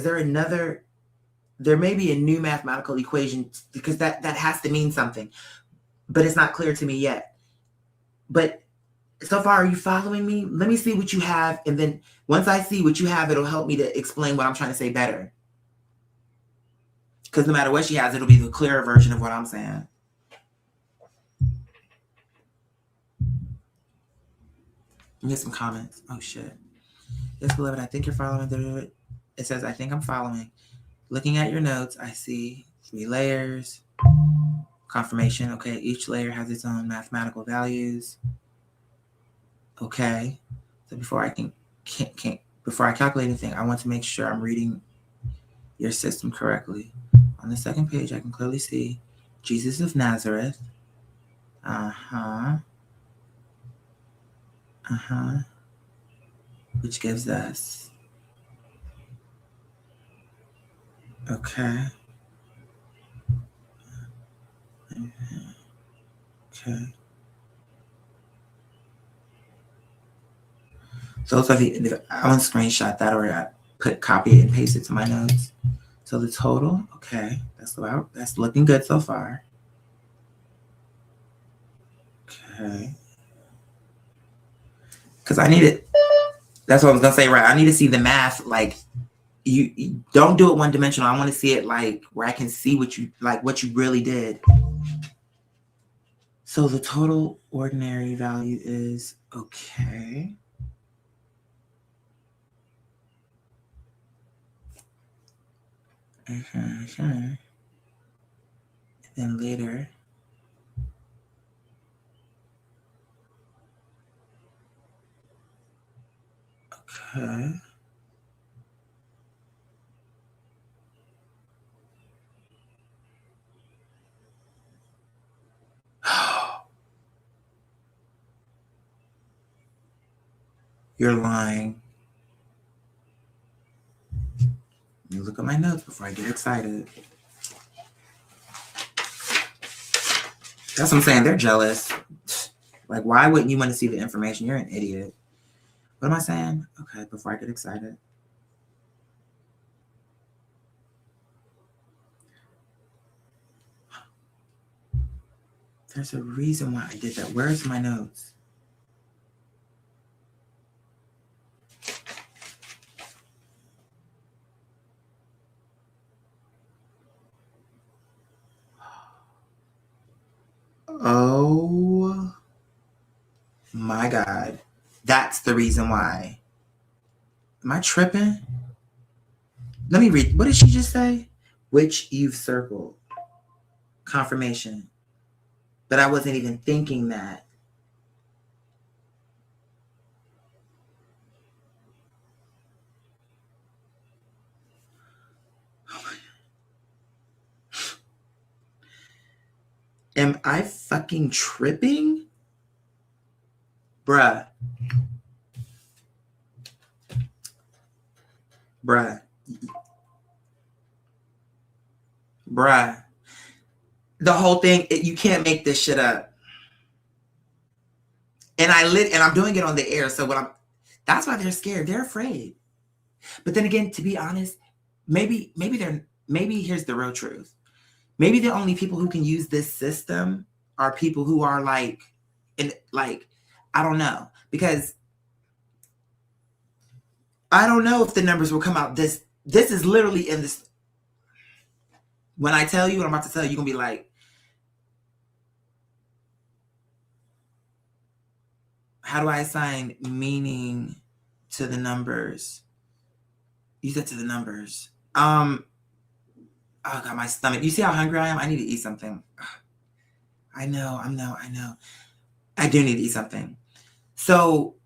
there may be a new mathematical equation, because that has to mean something. But it's not clear to me yet. But so far, are you following me? Let me see what you have. And then once I see what you have, it'll help me to explain what I'm trying to say better. Because no matter what she has, it'll be the clearer version of what I'm saying. Let me get some comments. Oh, shit. Yes, beloved, I think you're following. it says, I think I'm following. Looking at your notes, I see 3 layers. Confirmation. Okay, each layer has its own mathematical values. Okay. So before I before I calculate anything, I want to make sure I'm reading your system correctly. On the second page, I can clearly see Jesus of Nazareth. Which gives us, okay. Okay. So I want to screenshot that, or I copy it and paste it to my notes. So the total, okay, that's looking good so far. Okay. Because I need it. That's what I was gonna say, right? I need to see the math. Like, you don't do it one dimensional. I want to see it like where I can see what you really did. So the total ordinary value is okay. Okay. And then later. Okay. You're lying. Let me look at my notes before I get excited. That's what I'm saying. They're jealous. Like, why wouldn't you want to see the information? You're an idiot. What am I saying? Okay, before I get excited. There's a reason why I did that. Where's my notes? Oh my God. That's the reason why. Am I tripping? Let me read. What did she just say? Which you've circled. Confirmation. But I wasn't even thinking that. Am I fucking tripping? Bruh. The whole thing, you can't make this shit up. And I'm doing it on the air. So that's why they're scared. They're afraid. But then again, to be honest, maybe here's the real truth. Maybe the only people who can use this system are people who are I don't know, because I don't know if the numbers will come out. This is literally in this. When I tell you what I'm about to tell you, you're gonna be like, how do I assign meaning to the numbers? You said to the numbers. Oh God, my stomach. You see how hungry I am? I need to eat something. I know. I do need to eat something. So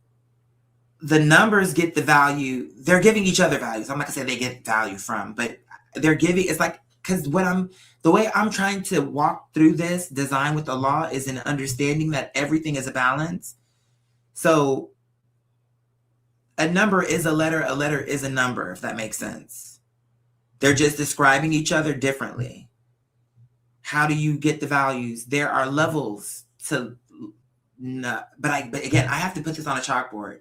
the numbers get the value. They're giving each other values. I'm not gonna say they get value from, but they're giving. It's like, because the way I'm trying to walk through this design with the law is in understanding that everything is a balance. So a number is a letter is a number, if that makes sense. They're just describing each other differently. How do you get the values? There are levels to, but again, I have to put this on a chalkboard.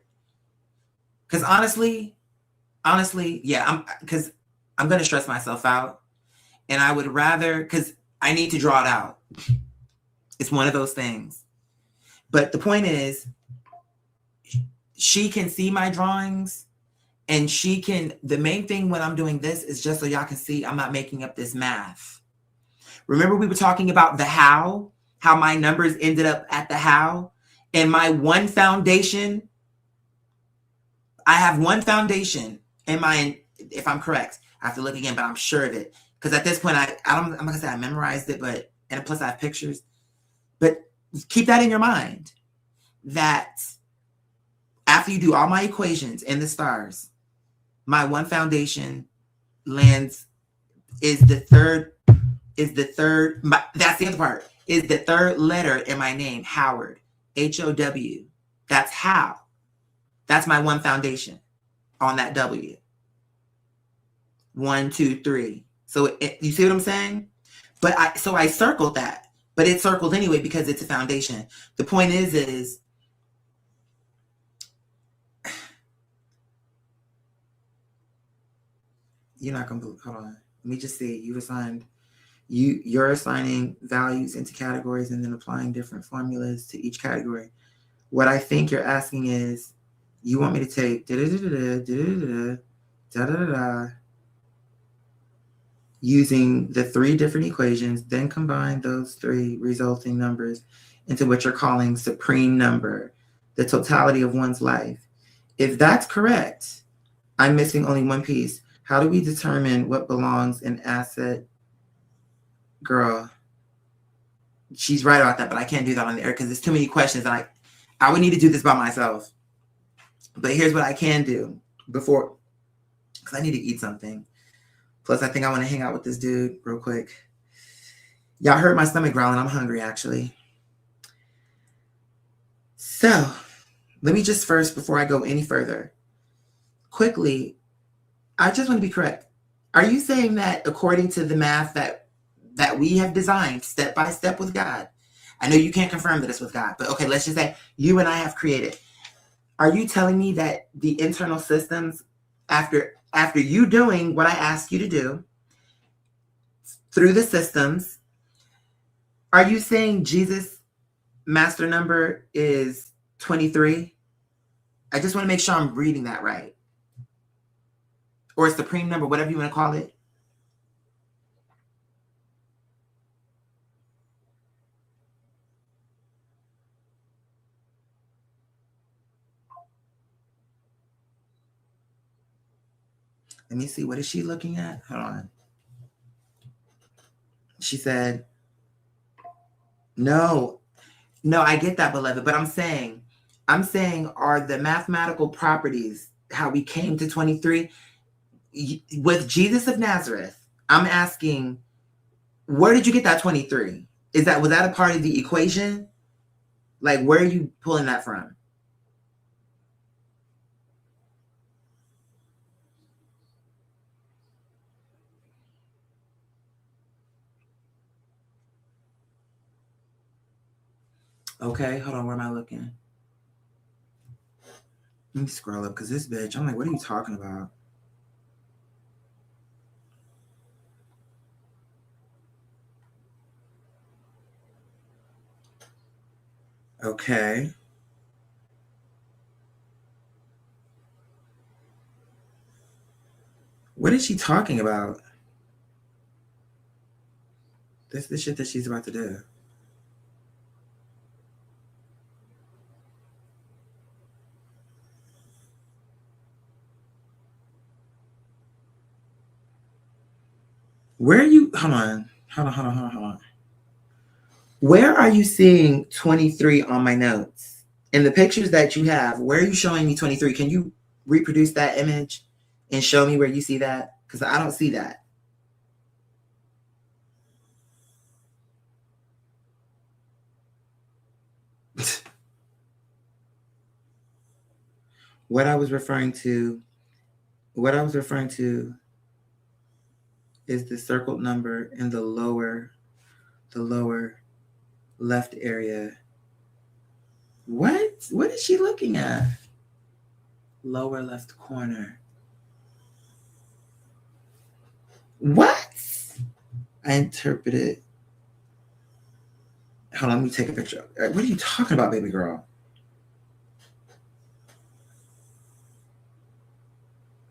Because honestly, yeah, because I'm going to stress myself out. And I would rather, because I need to draw it out. It's one of those things. But the point is, she can see my drawings. And the main thing when I'm doing this is just so y'all can see I'm not making up this math. Remember we were talking about the how my numbers ended up at the how, and my one foundation, I have one foundation, and if I'm correct. I have to look again, but I'm sure of it. Because at this point, I'm not gonna say I memorized it, but and plus I have pictures. But keep that in your mind that after you do all my equations in the stars, my one foundation lands is the third, that's the other part, is the third letter in my name, Howard, H-O-W. That's how. That's my one foundation on that W. 1, 2, 3. So you see what I'm saying? But I circled that, but it's circled anyway because it's a foundation. The point is you're not gonna hold on. Let me just see. You're assigning values into categories and then applying different formulas to each category. What I think you're asking is, you want me to take using the 3 different equations, then combine those 3 resulting numbers into what you're calling supreme number, the totality of one's life. If that's correct, I'm missing only one piece. How do we determine what belongs in asset? Girl, she's right about that, but I can't do that on the air because there's too many questions. And I would need to do this by myself. But here's what I can do before, because I need to eat something. Plus, I think I want to hang out with this dude real quick. Y'all heard my stomach growling. I'm hungry, actually. So, let me just first, before I go any further, quickly, I just want to be correct. Are you saying that according to the math that we have designed step by step with God, I know you can't confirm that it's with God, but okay, let's just say you and I have created. Are you telling me that the internal systems, after you doing what I asked you to do through the systems, are you saying Jesus' master number is 23? I just want to make sure I'm reading that right. Or supreme number, whatever you want to call it. Let me see. What is she looking at? Hold on. She said, no, I get that, beloved. But I'm saying, are the mathematical properties, how we came to 23, with Jesus of Nazareth, I'm asking, where did you get that 23? Was that a part of the equation? Like, where are you pulling that from? Okay, hold on. Where am I looking? Let me scroll up because this bitch, I'm like, what are you talking about? Okay. What is she talking about? That's the shit that she's about to do. Where are you? Hold on. Where are you seeing 23 on my notes? In the pictures that you have, where are you showing me 23? Can you reproduce that image and show me where you see that? Because I don't see that. What I was referring to is the circled number in the lower left area. What is she looking at? Lower left corner. What? I interpreted. Hold on, let me take a picture. What are you talking about, baby girl?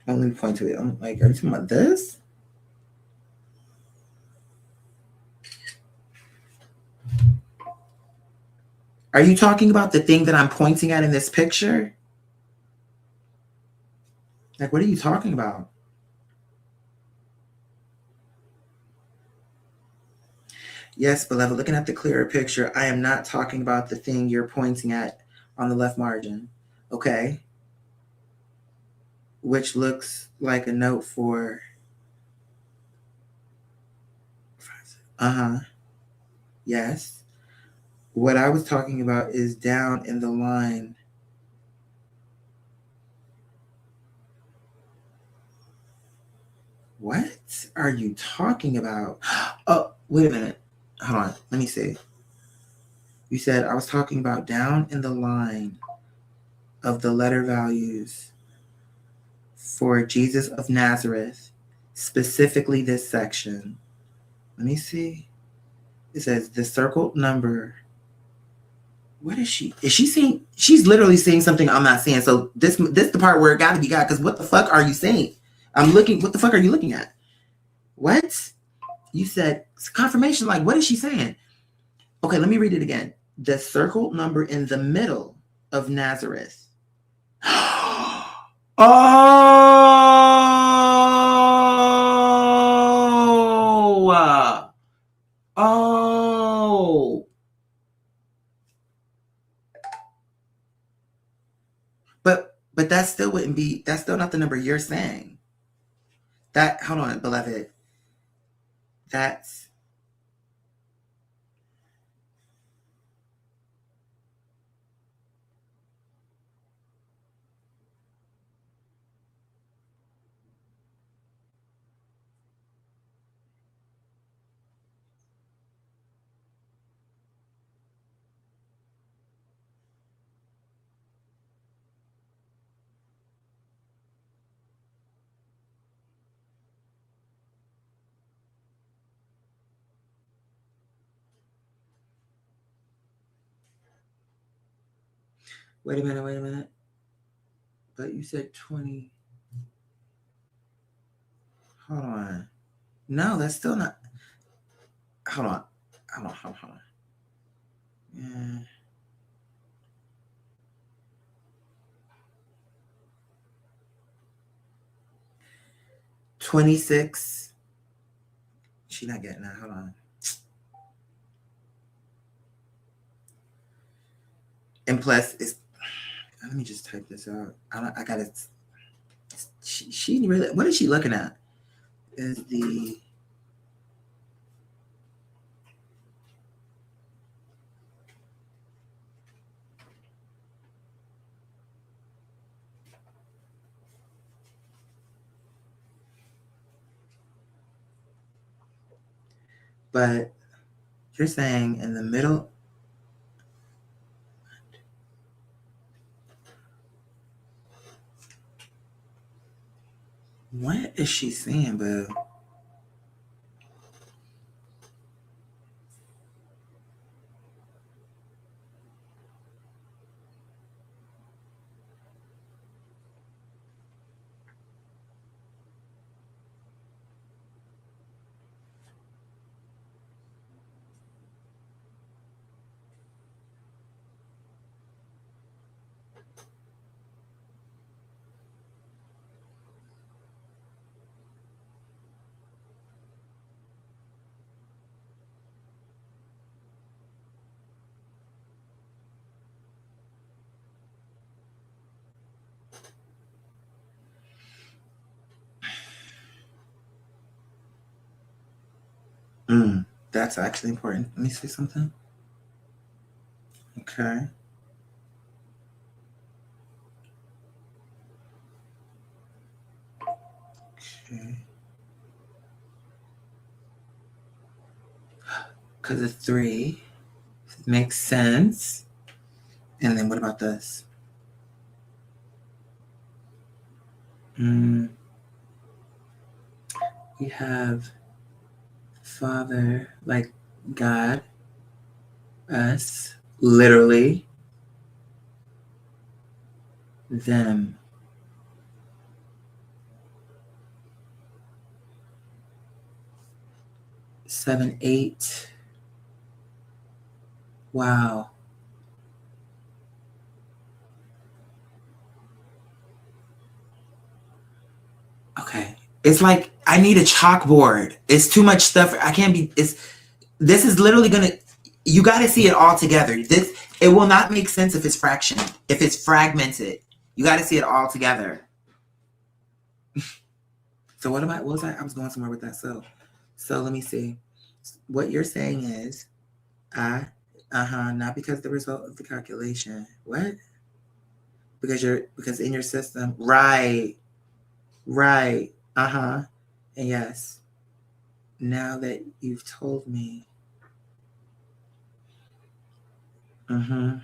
Let me point to it. I'm like, are you talking about this? Are you talking about the thing that I'm pointing at in this picture? Like, what are you talking about? Yes, beloved, looking at the clearer picture, I am not talking about the thing you're pointing at on the left margin. Okay? Which looks like a note for. Yes. What I was talking about is down in the line. What are you talking about? Oh, wait a minute. Hold on. Let me see. You said I was talking about down in the line of the letter values for Jesus of Nazareth, specifically this section. Let me see. It says the circled number. What is she? Is she seeing? She's literally seeing something I'm not seeing. So this the part where it got to be God. Because what the fuck are you saying? I'm looking. What the fuck are you looking at? What? You said confirmation. Like, what is she saying? Okay, let me read it again. The circled number in the middle of Nazareth. Oh. But that still wouldn't be, that's still not the number you're saying. That, hold on, beloved. That's, wait a minute. But you said 20. Hold on. No, that's still not. Hold on. Yeah. $26. She's not getting that. Hold on. And plus, it's. Let me just type this out. I gotta. She really. What is she looking at? Is the. But you're saying in the middle. What is she saying, boo? That's actually important. Let me say something. Okay. Because of 3. Makes sense. And then what about this? We have Father, like God, us, literally, them. Seven, 8. Wow. Okay. It's like I need a chalkboard. It's too much stuff. I can't be. This is literally gonna, you got to see it all together. It will not make sense if it's fractioned, if it's fragmented. You got to see it all together. So what was I was going somewhere with that. So let me see. What you're saying is, not because the result of the calculation. What? Because in your system, right, and yes. Now that you've told me, I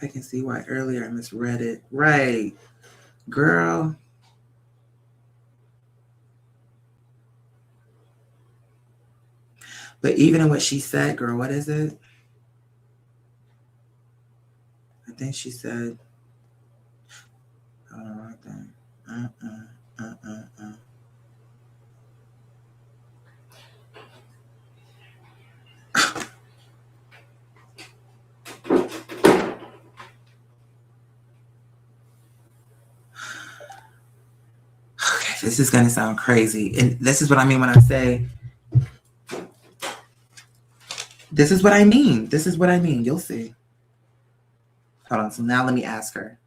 can see why earlier I misread it. Right, girl. But even in what she said, girl, what is it? I think she said, hold on, right there. Okay, this is gonna sound crazy, and this is what I mean when I say. This is what I mean. You'll see. Hold on. So now let me ask her.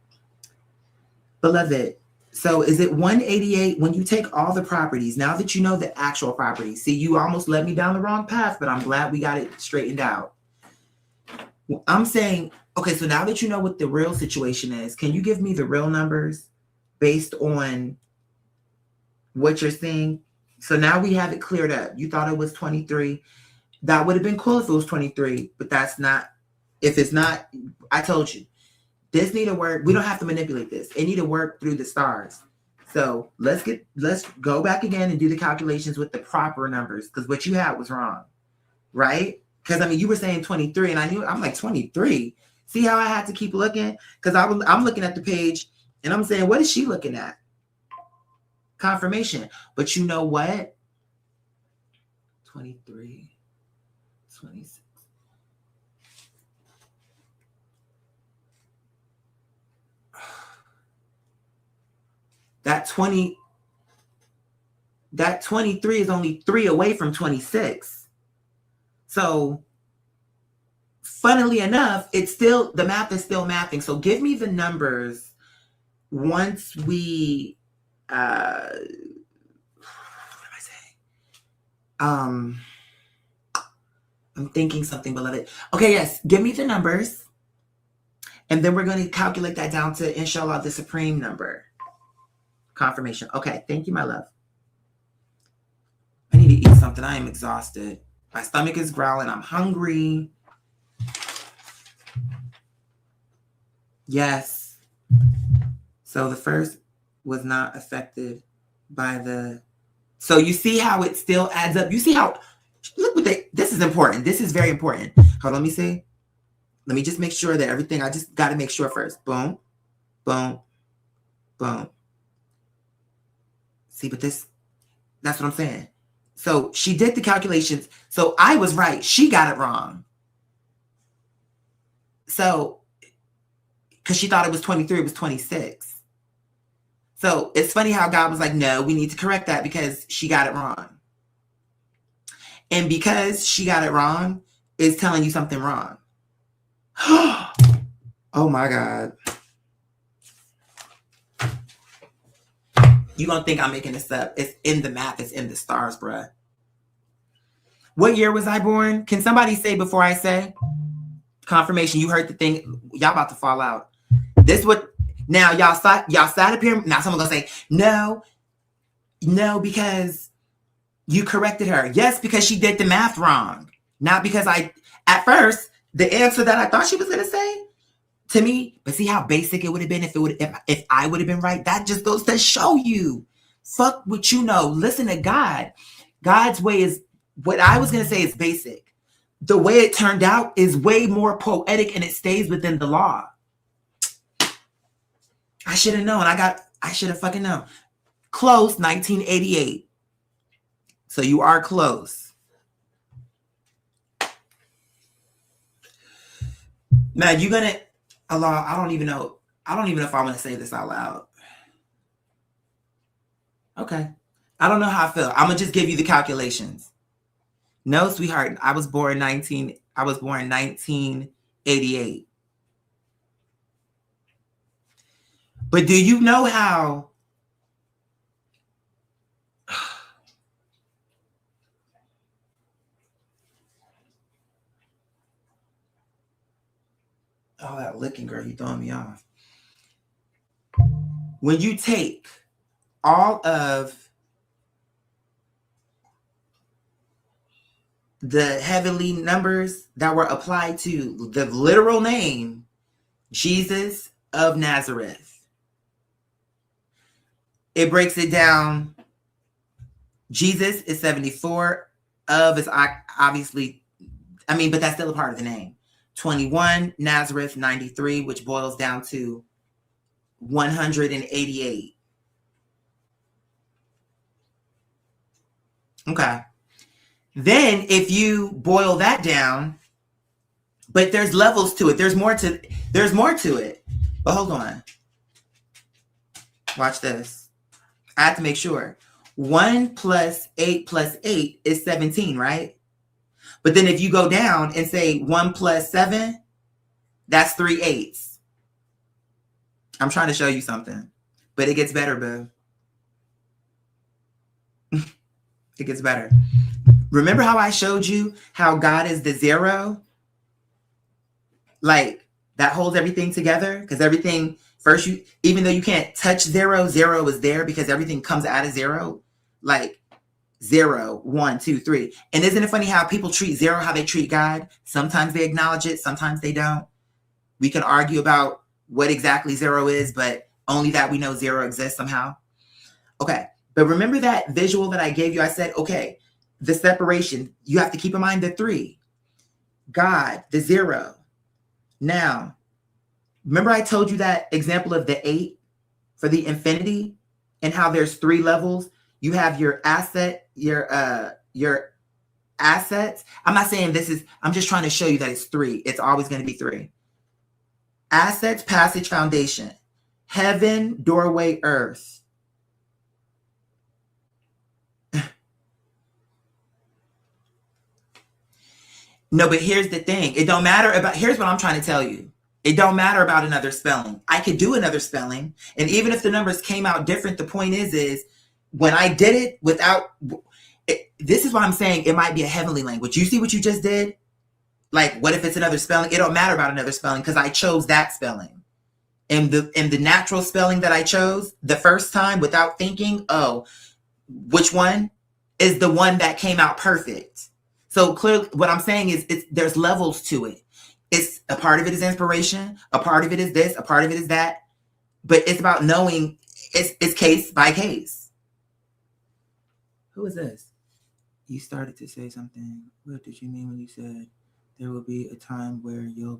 Beloved, so is it 188 when you take all the properties, now that you know the actual properties? See, you almost led me down the wrong path, but I'm glad we got it straightened out. I'm saying, okay, so now that you know what the real situation is, can you give me the real numbers based on what you're seeing? So now we have it cleared up. You thought it was 23. That would have been cool if it was 23, but that's not. If it's not, I told you, this need to work. We don't have to manipulate this. It need to work through the stars. So let's go back again and do the calculations with the proper numbers, because what you had was wrong, right? Because I mean, you were saying 23, and I'm like 23. See how I had to keep looking? Because I'm looking at the page, and I'm saying, what is she looking at? Confirmation. But you know what? 23. 26. That 23 is only 3 away from 26. So funnily enough, the math is still mathing. So give me the numbers once we what am I saying? I'm thinking something, beloved. Okay, yes. Give me the numbers. And then we're going to calculate that down to, inshallah, the supreme number. Confirmation. Okay, thank you, my love. I need to eat something. I am exhausted. My stomach is growling. I'm hungry. Yes. So the first was not affected by the... So you see how it still adds up? You see how... Look what this is important. This is very important. Hold on, let me see. Let me just make sure that everything, I just got to make sure first. Boom, boom, boom. See, but that's what I'm saying. So she did the calculations. So I was right. She got it wrong. So, because she thought it was 23, it was 26. So it's funny how God was like, no, we need to correct that because she got it wrong. And because she got it wrong, it's telling you something wrong. Oh my God. You're going to think I'm making this up. It's in the math. It's in the stars, bruh. What year was I born? Can somebody say before I say? Confirmation. You heard the thing. Y'all about to fall out. This what... Now, y'all sat up here. Now someone going to say, no, because... You corrected her. Yes, because she did the math wrong. Not because at first, the answer that I thought she was going to say to me, but see how basic it would have been if I would have been right? That just goes to show you. Fuck what you know. Listen to God. God's way is, what I was going to say is basic. The way it turned out is way more poetic and it stays within the law. I should have known. I should have fucking known. Close, 1988. So you are close. Now you're gonna, Allah, I don't even know if I want to say this out loud. Okay. I don't know how I feel. I'm gonna just give you the calculations. No, sweetheart. I was born 1988. But do you know how all that looking, girl, you throwing me off. When you take all of the heavenly numbers that were applied to the literal name, Jesus of Nazareth, it breaks it down. Jesus is 74. Of is obviously, I mean, but that's still a part of the name. 21, Nazareth, 93, which boils down to 188. Okay. Then if you boil that down, but there's levels to it. There's more to it. But hold on. Watch this. I have to make sure. 1 plus 8 plus 8 is 17, right? But then if you go down and say 1 plus 7, that's 3 8s. I'm trying to show you something, but it gets better, boo. It gets better. Remember how I showed you how God is the 0? Like, that holds everything together? Because everything, first, even though you can't touch 0, 0 is there because everything comes out of 0. Like, 0, 1, 2, 3. And isn't it funny how people treat 0 how they treat God? Sometimes they acknowledge it, sometimes they don't. We can argue about what exactly 0 is, but only that we know 0 exists somehow. Okay, but remember that visual that I gave you? I said, okay, the separation, you have to keep in mind the 3. God, the 0. Now, remember I told you that example of the 8 for the infinity and how there's 3 levels? You have your asset, your assets. I'm not saying this is, I'm just trying to show you that it's 3. It's always going to be 3. Assets, passage, foundation. Heaven, doorway, earth. No, but here's the thing. It don't matter about, here's what I'm trying to tell you. It don't matter about another spelling. I could do another spelling. And even if the numbers came out different, the point is when I did it without, this is why I'm saying it might be a heavenly language. You see what you just did? Like, what if it's another spelling? It don't matter about another spelling because I chose that spelling. And the natural spelling that I chose the first time without thinking, oh, which one is the one that came out perfect? So clearly what I'm saying is there's levels to it. It's a part of it is inspiration. A part of it is this. A part of it is that. But it's about knowing it's case by case. Who is this? You started to say something. What did you mean when you said there will be a time where you'll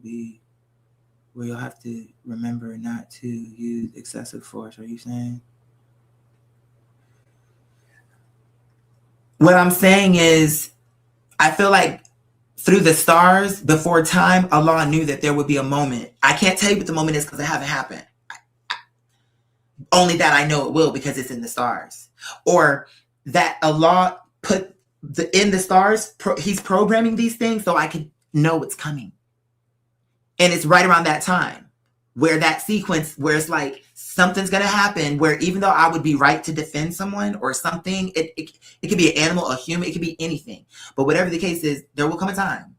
have to remember not to use excessive force? Are you saying? What I'm saying is, I feel like through the stars, before time, Allah knew that there would be a moment. I can't tell you what the moment is because it haven't happened. Only that I know it will because it's in the stars. Or that Allah put in the stars, he's programming these things so I can know what's coming. And it's right around that time where that sequence, where it's like something's going to happen, where even though I would be right to defend someone or something, it could be an animal, a human, it could be anything. But whatever the case is, there will come a time.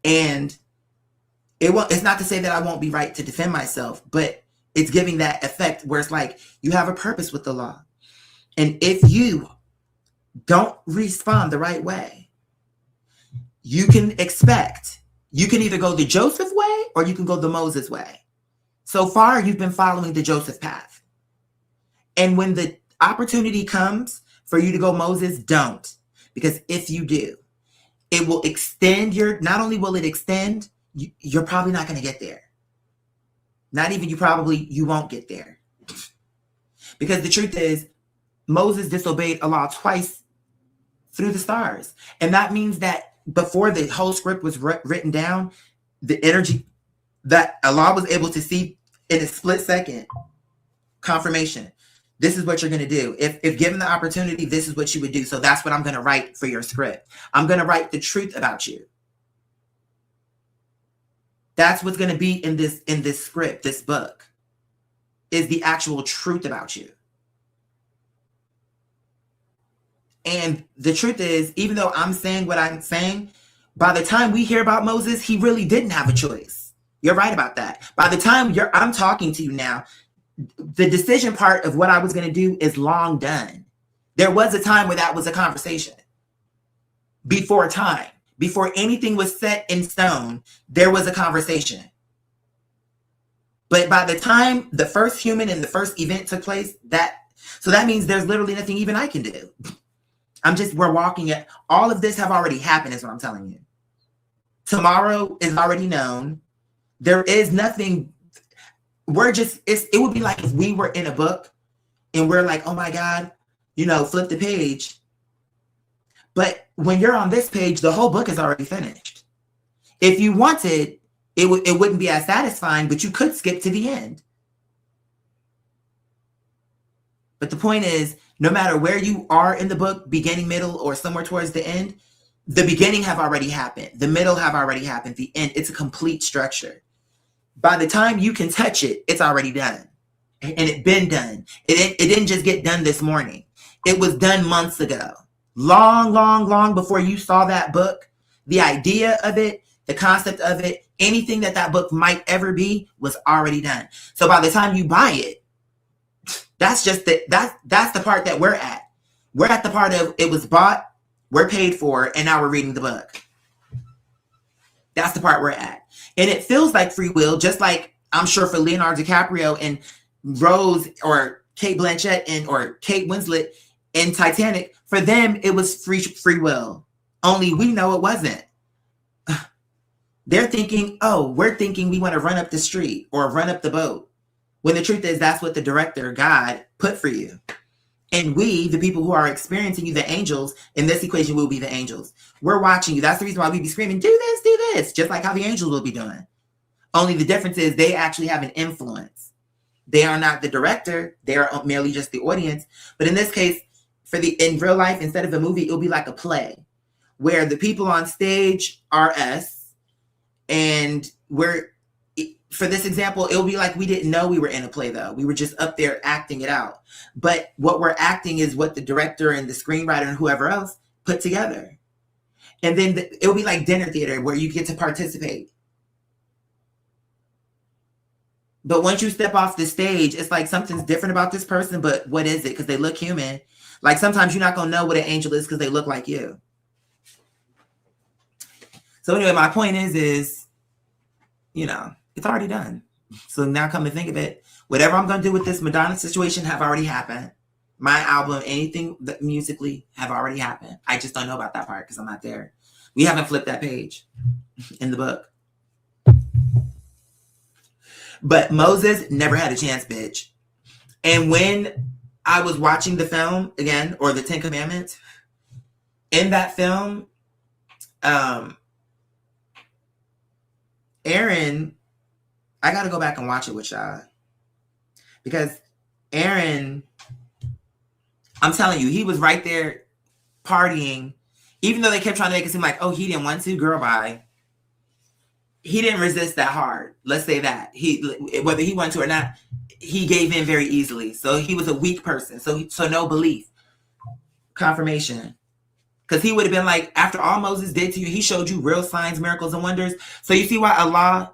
And it's not to say that I won't be right to defend myself, but it's giving that effect where it's like you have a purpose with the law. And if you don't respond the right way, you can either go the Joseph way or you can go the Moses way. So far, you've been following the Joseph path. And when the opportunity comes for you to go Moses, don't. Because if you do, it will extend not only will it extend, you're probably not going to get there. Not even you won't get there. Because the truth is, Moses disobeyed Allah twice through the stars. And that means that before the whole script was written down, the energy that Allah was able to see in a split second, confirmation. This is what you're going to do. If given the opportunity, this is what you would do. So that's what I'm going to write for your script. I'm going to write the truth about you. That's what's going to be in this script, this book, is the actual truth about you. And the truth is, even though I'm saying what I'm saying, by the time we hear about Moses, he really didn't have a choice. You're right about that. By the time I'm talking to you now, the decision part of what I was going to do is long done. There was a time where that was a conversation. Before time, before anything was set in stone, there was a conversation. But by the time the first human and the first event took place, that means there's literally nothing even I can do. We're walking it. All of this have already happened is what I'm telling you. Tomorrow is already known. There is nothing. It would be like if we were in a book and we're like, oh my God, flip the page. But when you're on this page, the whole book is already finished. If you wanted, it wouldn't be as satisfying, but you could skip to the end. But the point is, no matter where you are in the book, beginning, middle, or somewhere towards the end, the beginning have already happened. The middle have already happened. The end, it's a complete structure. By the time you can touch it, it's already done. And it's been done. It didn't just get done this morning. It was done months ago. Long, long, long before you saw that book. The idea of it, the concept of it, anything that book might ever be was already done. So by the time you buy it, that's the part that we're at. We're at the part of it was bought, we're paid for, and now we're reading the book. That's the part we're at. And it feels like free will, just like I'm sure for Leonardo DiCaprio and Rose or Kate Blanchett or Kate Winslet in Titanic. For them, it was free will. Only we know it wasn't. They're thinking, we're thinking we want to run up the street or run up the boat. When the truth is, that's what the director, God, put for you. And we, the people who are experiencing you, the angels, in this equation will be the angels. We're watching you. That's the reason why we be screaming, do this, just like how the angels will be doing. Only the difference is they actually have an influence. They are not the director. They are merely just the audience. But in this case, in real life, instead of a movie, it'll be like a play where the people on stage are us. And for this example, it'll be like we didn't know we were in a play, though. We were just up there acting it out. But what we're acting is what the director and the screenwriter and whoever else put together. And then it'll be like dinner theater where you get to participate. But once you step off the stage, it's like something's different about this person, but what is it? Because they look human. Like sometimes you're not going to know what an angel is because they look like you. So anyway, my point is, it's already done. So now come to think of it, whatever I'm going to do with this Madonna situation have already happened. My album, anything that musically have already happened. I just don't know about that part because I'm not there. We haven't flipped that page in the book. But Moses never had a chance, bitch. And when I was watching the film again, or the Ten Commandments, in that film, Aaron, I got to go back and watch it with y'all. Because Aaron, I'm telling you, he was right there partying. Even though they kept trying to make it seem like, he didn't want to, girl, bye. He didn't resist that hard. Let's say that. Whether he wanted to or not, he gave in very easily. So he was a weak person. So no belief. Confirmation. Because he would have been like, after all Moses did to you, he showed you real signs, miracles, and wonders. So you see why Allah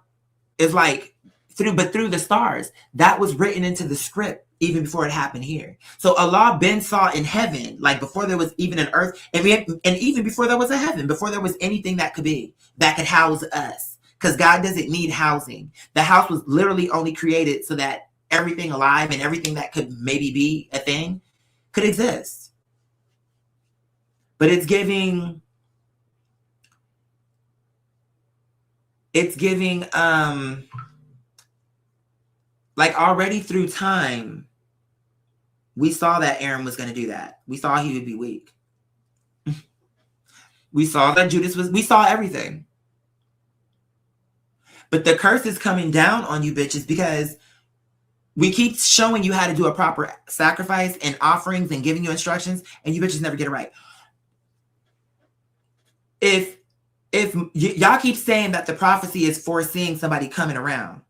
is like, through the stars. That was written into the script even before it happened here. So Allah been saw in heaven, like before there was even an earth, and even before there was a heaven, before there was anything that could house us. Because God doesn't need housing. The house was literally only created so that everything alive and everything that could maybe be a thing could exist. But it's giving like already through time, we saw that Aaron was going to do that. We saw he would be weak. We saw that we saw everything. But the curse is coming down on you bitches because We keep showing you how to do a proper sacrifice and offerings and giving you instructions, and you bitches never get it right. If y'all keep saying that the prophecy is foreseeing somebody coming around,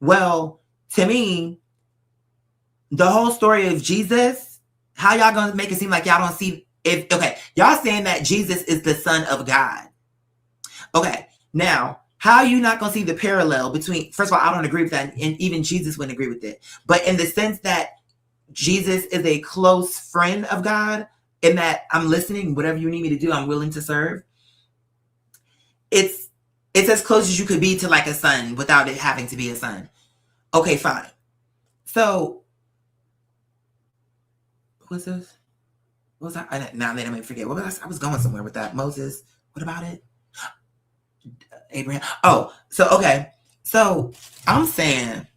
well, to me, the whole story of Jesus, how y'all gonna make it seem like y'all don't see? Y'all saying that Jesus is the Son of God. Okay, now, how are you not going to see the parallel between, first of all, I don't agree with that, and even Jesus wouldn't agree with it. But in the sense that Jesus is a close friend of God, in that I'm listening, whatever you need me to do, I'm willing to serve. It's as close as you could be to like a son without it having to be a son. Okay, fine. So, what's this? What was that? Now they made me forget. What was I was going somewhere with that. Moses, what about it? Abraham. Oh, so okay. So I'm saying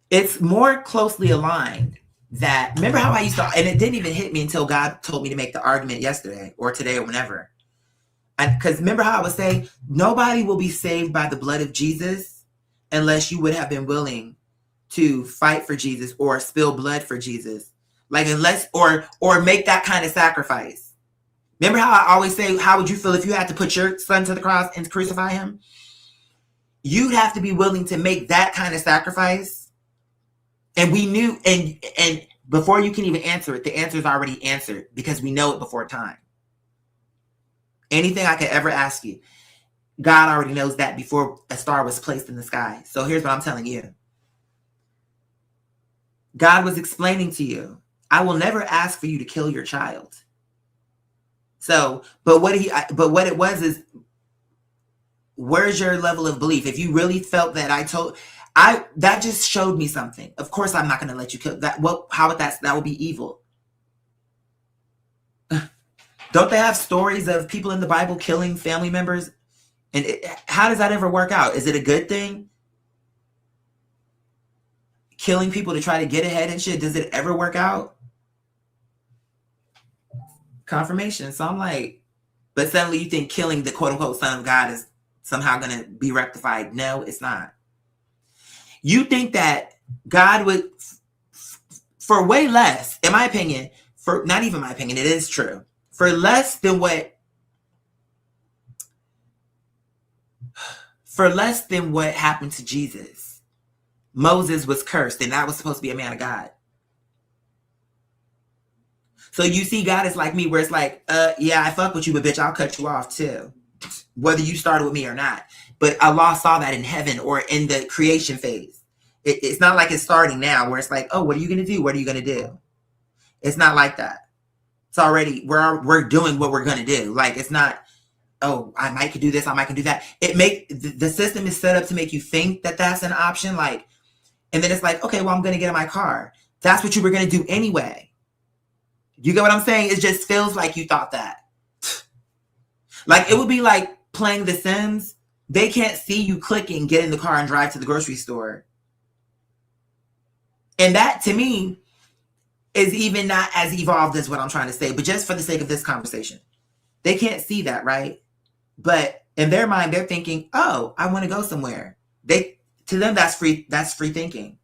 it's more closely aligned that, remember how I used to, and it didn't even hit me until God told me to make the argument yesterday or today or whenever. Because remember how I would say, nobody will be saved by the blood of Jesus unless you would have been willing to fight for Jesus or spill blood for Jesus. Like unless, or make that kind of sacrifice. Remember how I always say, how would you feel if you had to put your son to the cross and crucify him? You'd have to be willing to make that kind of sacrifice. And we knew, and before you can even answer it, the answer is already answered because we know it before time. Anything I could ever ask you, God already knows that before a star was placed in the sky. So here's what I'm telling you. God was explaining to you, I will never ask for you to kill your child. So, but what it was is, where's your level of belief? If you really felt that that just showed me something. Of course, I'm not going to let you kill that. Well, that would be evil. Don't they have stories of people in the Bible killing family members? And how does that ever work out? Is it a good thing? Killing people to try to get ahead and shit. Does it ever work out? Confirmation. So I'm like, but suddenly you think killing the quote unquote Son of God is somehow going to be rectified. No, it's not. You think that God would, for way less, in my opinion, for not even my opinion, it is true, for less than what happened to Jesus, Moses was cursed, and that was supposed to be a man of God. So you see, God is like me, where it's like, yeah, I fuck with you, but bitch, I'll cut you off too, whether you started with me or not. But Allah saw that in heaven or in the creation phase. It's not like it's starting now, where it's like, oh, what are you gonna do? What are you gonna do? It's not like that. It's already we're doing what we're gonna do. Like it's not, oh, I might could do this, I might could do that. The system is set up to make you think that that's an option. Like, and then it's like, okay, well, I'm gonna get in my car. That's what you were gonna do anyway. You get what I'm saying? It just feels like you thought that. Like it would be like playing The Sims. They can't see you clicking, get in the car and drive to the grocery store. And that to me is even not as evolved as what I'm trying to say, but just for the sake of this conversation, they can't see that, right? But in their mind, they're thinking, oh, I want to go somewhere. To them, that's free thinking.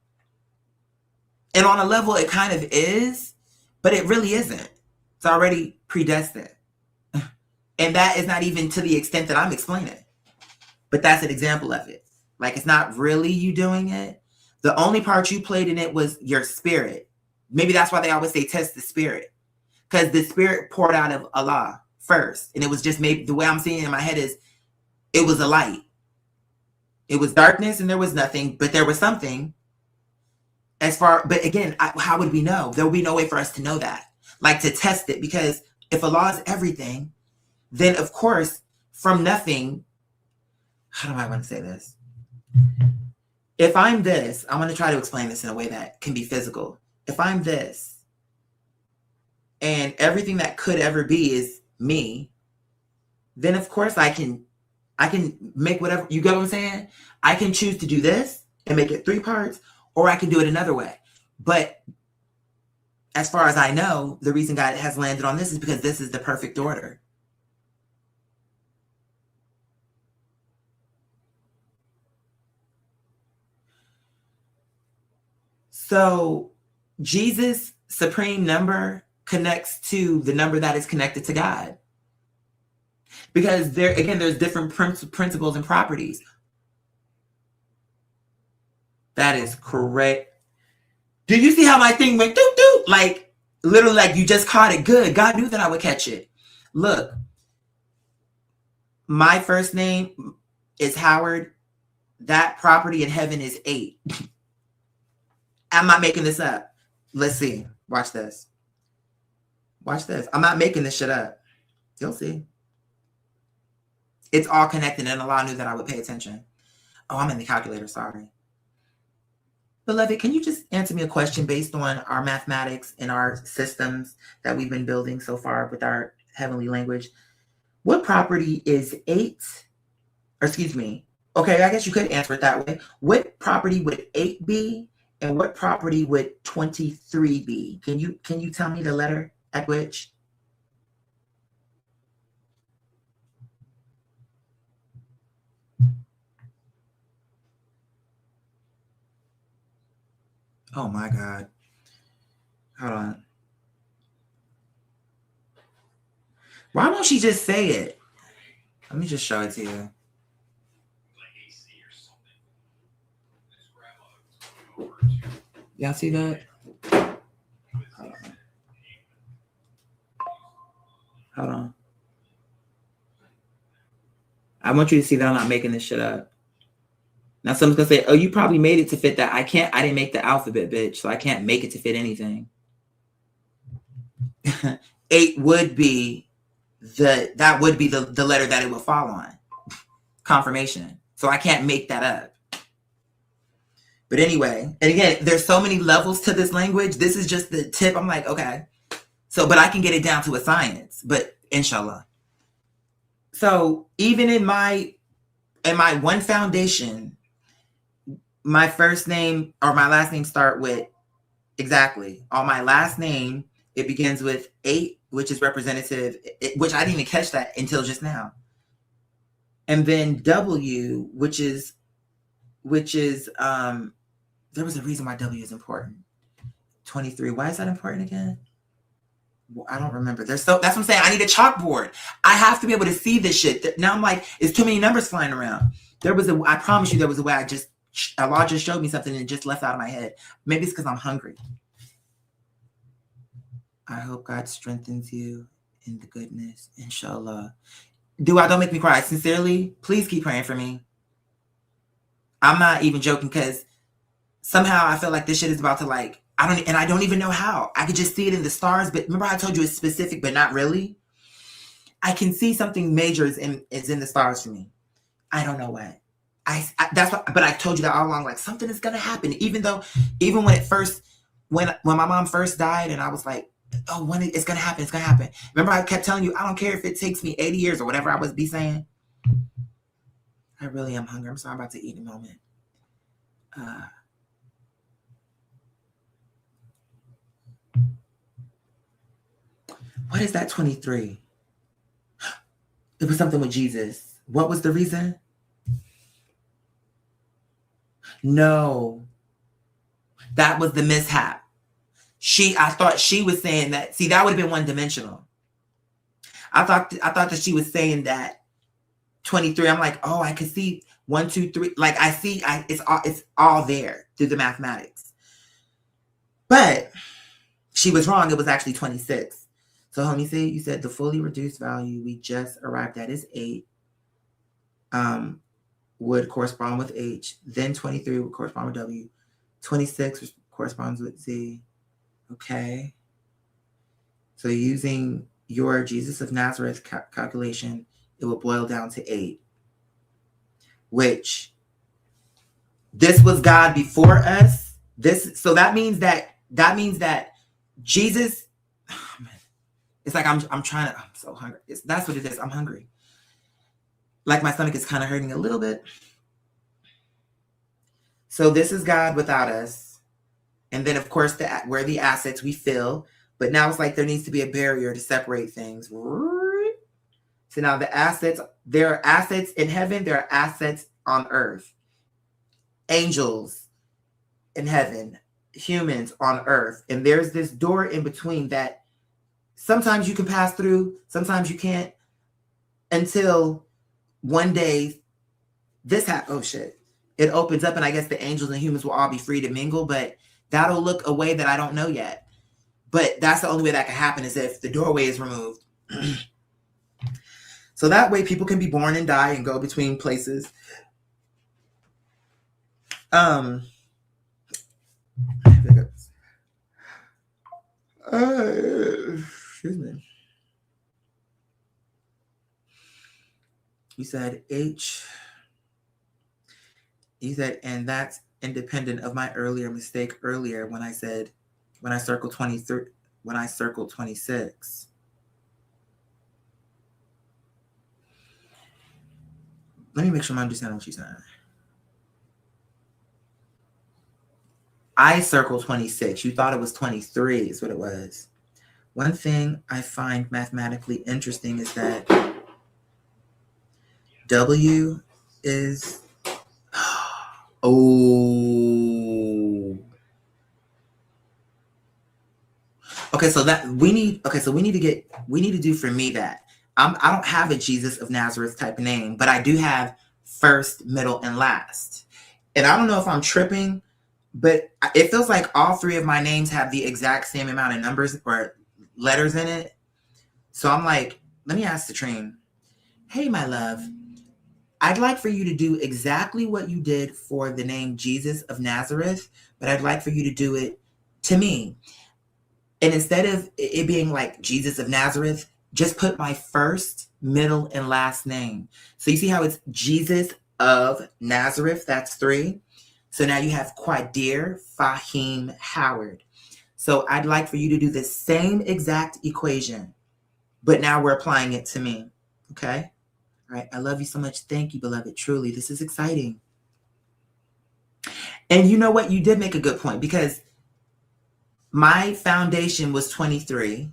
And on a level, it kind of is. But it really isn't. It's already predestined. And that is not even to the extent that I'm explaining. But that's an example of it. Like, it's not really you doing it. The only part you played in it was your spirit. Maybe that's why they always say test the spirit. Because the spirit poured out of Allah first. And it was just maybe, the way I'm seeing it in my head is, it was a light. It was darkness and there was nothing, but there was something. But again, how would we know? There would be no way for us to know that, like to test it, because if Allah is everything, then of course, from nothing, how do I want to say this? If I'm this, I want to try to explain this in a way that can be physical. If I'm this, and everything that could ever be is me, then of course I can make whatever, you get what I'm saying? I can choose to do this and make it 3 parts, or I can do it another way. But as far as I know, the reason God has landed on this is because this is the perfect order. So Jesus' supreme number connects to the number that is connected to God. Because there's different principles and properties. That is correct. Do you see how my thing went doo doo? Like literally, like you just caught it good. God knew that I would catch it. Look, my first name is Howard. That property in heaven is 8. I'm not making this up. Let's see. Watch this. Watch this. I'm not making this shit up. You'll see. It's all connected, and Allah knew that I would pay attention. Oh, I'm in the calculator. Sorry. Beloved, can you just answer me a question based on our mathematics and our systems that we've been building so far with our heavenly language? What property is 8? Or excuse me. Okay, I guess you could answer it that way. What property would 8 be? And what property would 23 be? Can you tell me the letter at which? Oh my God. Hold on. Why don't she just say it? Let me just show it to you. Y'all see that? Hold on. I want you to see that I'm not making this shit up. Now someone's gonna say, oh, you probably made it to fit that. I didn't make the alphabet, bitch, so I can't make it to fit anything. 8 would be the letter that it would fall on. Confirmation. So I can't make that up. But anyway, and again, there's so many levels to this language. This is just the tip. I'm like, okay. So, but I can get it down to a science, but inshallah. So even in my one foundation, my first name or my last name start with exactly. On my last name, it begins with 8, which is representative, which I didn't even catch that until just now. And then W, which is there was a reason why W is important. 23. Why is that important again? Well, I don't remember. That's what I'm saying. I need a chalkboard. I have to be able to see this shit. Now I'm like, it's too many numbers flying around. I promise you there was a way Allah just showed me something and it just left out of my head. Maybe it's because I'm hungry. I hope God strengthens you in the goodness. Inshallah. Don't make me cry. Sincerely, please keep praying for me. I'm not even joking because somehow I feel like this shit is about to I don't even know how. I could just see it in the stars, but remember I told you it's specific, but not really. I can see something major is in the stars for me. I don't know what. But I told you that all along, like something is gonna happen. Even when my mom first died, and I was like, oh, when it's gonna happen, it's gonna happen. Remember I kept telling you, I don't care if it takes me 80 years or whatever I was saying. I really am hungry. I'm sorry, I'm about to eat in a moment. What is that 23? It was something with Jesus. What was the reason? No. That was the mishap. I thought she was saying that. See, that would have been one-dimensional. I thought that she was saying that 23. I'm like, oh, I could see 1, 2, 3. Like I see, it's all there through the mathematics. But she was wrong. It was actually 26. So let me see. You said the fully reduced value we just arrived at is 8. Would correspond with H. Then 23 would correspond with W. 26 corresponds with Z. Okay. So using your Jesus of Nazareth calculation, it will boil down to 8. Which this was God before us. So that means that Jesus. Oh, man. It's like I'm so hungry. That's what it is. I'm hungry. Like my stomach is kind of hurting a little bit. So this is God without us. And then of course we're the assets we fill. But now it's like there needs to be a barrier to separate things. So now there are assets in heaven, there are assets on earth. Angels in heaven, humans on earth, and there's this door in between that sometimes you can pass through, sometimes you can't, until one day it opens up, and I guess the angels and humans will all be free to mingle, but that'll look a way that I don't know yet. But that's the only way that can happen, is if the doorway is removed. So that way people can be born and die and go between places. Excuse me. You said and that's independent of my earlier mistake earlier when I circled 23, when I circled 26. Let me make sure I'm understanding what she's saying. I circled 26. You thought it was 23 is what it was. One thing I find mathematically interesting is that W is... Oh. Okay, so we need to do for me that. I don't have a Jesus of Nazareth type of name, but I do have first, middle, and last. And I don't know if I'm tripping, but it feels like all three of my names have the exact same amount of numbers or letters in it. So I'm like, let me ask Citrine. Hey, my love, I'd like for you to do exactly what you did for the name Jesus of Nazareth, but I'd like for you to do it to me. And instead of it being like Jesus of Nazareth, just put my first, middle, and last name. So you see how it's Jesus of Nazareth? That's 3. So now you have Quadir Fahim Howard. So I'd like for you to do the same exact equation, but now we're applying it to me. Okay? All right. I love you so much. Thank you, beloved. Truly, this is exciting. And you know what? You did make a good point, because my foundation was 23.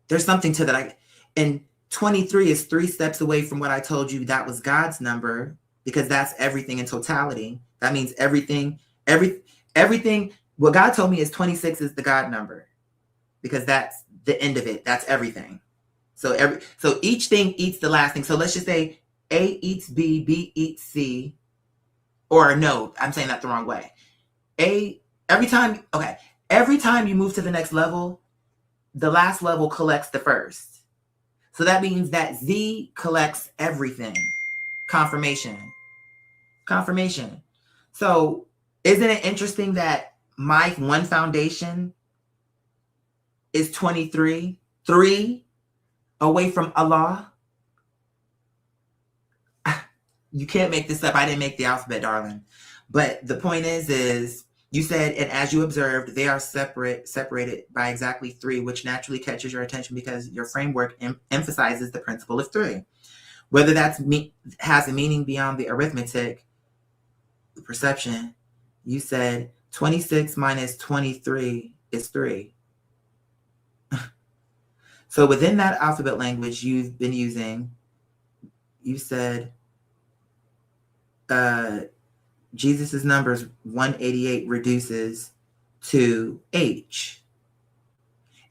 There's something to that. And 23 is 3 steps away from what I told you that was God's number, because that's everything in totality. That means everything. What God told me is 26 is the God number, because that's the end of it. That's everything. So each thing eats the last thing. So let's just say A eats B, B eats C, or no, I'm saying that the wrong way. Every time you move to the next level, the last level collects the first. So that means that Z collects everything. Confirmation. So isn't it interesting that my one foundation is 23, 3 away from Allah? You can't make this up. I didn't make the alphabet, darling. But the point is you said, and as you observed, they are separated by exactly 3, which naturally catches your attention because your framework emphasizes the principle of 3. Whether that has a meaning beyond the arithmetic, the perception, you said 26 minus 23 is 3. So within that alphabet language you've been using, you said Jesus's numbers 188 reduces to H.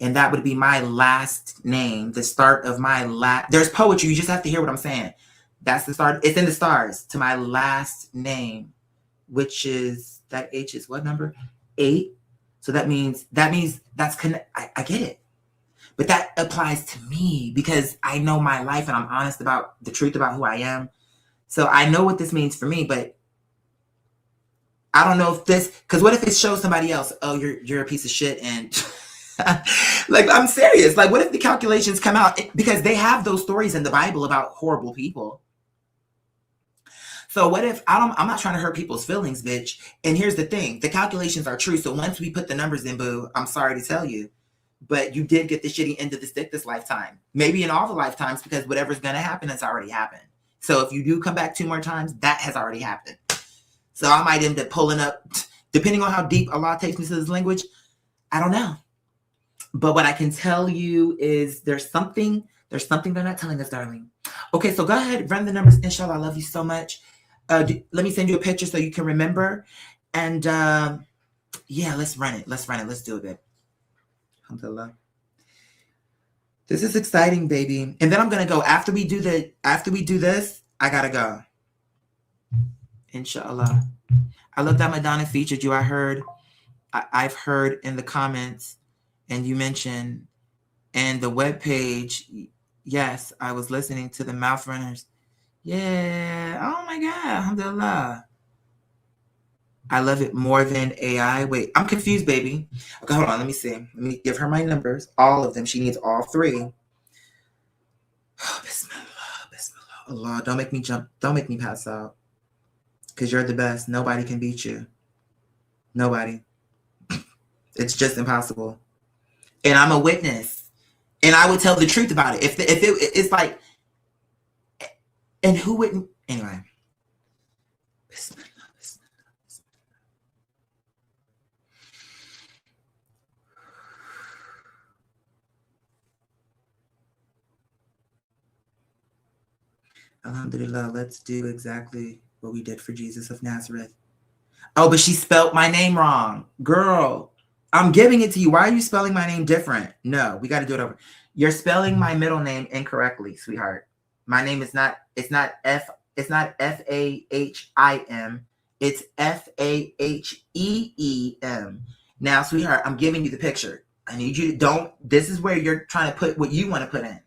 And that would be my last name, the start of my last. There's poetry. You just have to hear what I'm saying. That's the start. It's in the stars to my last name, which is, that H is what number? 8. So that means that's I get it. But that applies to me because I know my life and I'm honest about the truth about who I am. So I know what this means for me, but I don't know if this, because what if it shows somebody else, oh, you're a piece of shit, and like, I'm serious. Like, what if the calculations come out, because they have those stories in the Bible about horrible people. So what if I'm not trying to hurt people's feelings, bitch. And here's the thing, the calculations are true. So once we put the numbers in, boo, I'm sorry to tell you, but you did get the shitty end of the stick this lifetime, maybe in all the lifetimes, because whatever's going to happen has already happened. So if you do come back 2 more times, that has already happened. So I might end up pulling up, depending on how deep Allah takes me to this language, I don't know. But what I can tell you is there's something they're not telling us, darling. Okay, so go ahead, run the numbers. Inshallah, I love you so much. Let me send you a picture so you can remember. And Yeah, let's run it. Let's do it, babe. Alhamdulillah. This is exciting, baby. And then I'm gonna go after we do this. I gotta go. Inshallah. I looked at Madonna featured you. I've heard in the comments, and you mentioned, and the webpage. Yes, I was listening to the Mouth Runners. Yeah. Oh my God. Alhamdulillah. I love it more than AI. Wait, I'm confused, baby. Okay, hold on. Let me see. Let me give her my numbers. All of them. She needs all three. Oh, Bismillah. Bismillah. Allah, don't make me jump. Don't make me pass out. Because you're the best. Nobody can beat you. Nobody. It's just impossible. And I'm a witness. And I would tell the truth about it. If it's like, and who wouldn't? Anyway. Bismillah. Alhamdulillah, let's do exactly what we did for Jesus of Nazareth. Oh, but she spelled my name wrong. Girl, I'm giving it to you. Why are you spelling my name different? No, we got to do it over. You're spelling my middle name incorrectly, sweetheart. My name is not, it's not F-A-H-I-M. It's F-A-H-E-E-M. Now, sweetheart, I'm giving you the picture. I need you to this is where you're trying to put what you want to put in.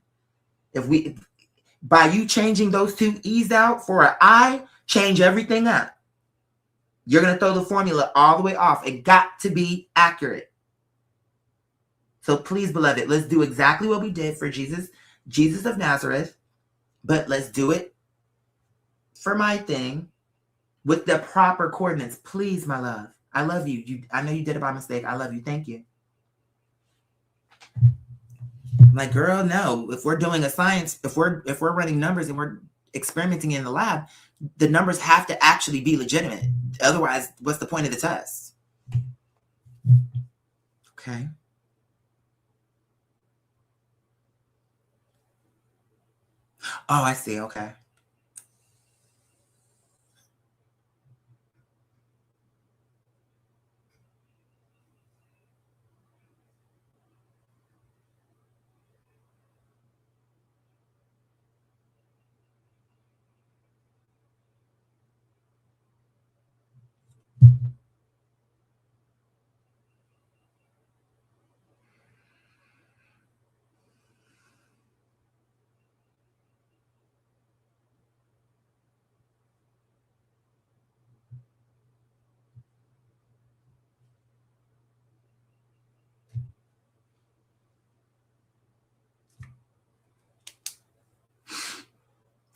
By you changing those two E's out for an I, change everything up. You're going to throw the formula all the way off. It got to be accurate. So please, beloved, let's do exactly what we did for Jesus of Nazareth, but let's do it for my thing with the proper coordinates. Please, my love. I love you. I know you did it by mistake. I love you. Thank you. Like, girl, no. If we're doing a science, if we're running numbers and we're experimenting in the lab, the numbers have to actually be legitimate. Otherwise, what's the point of the test? Okay. Oh, I see. Okay.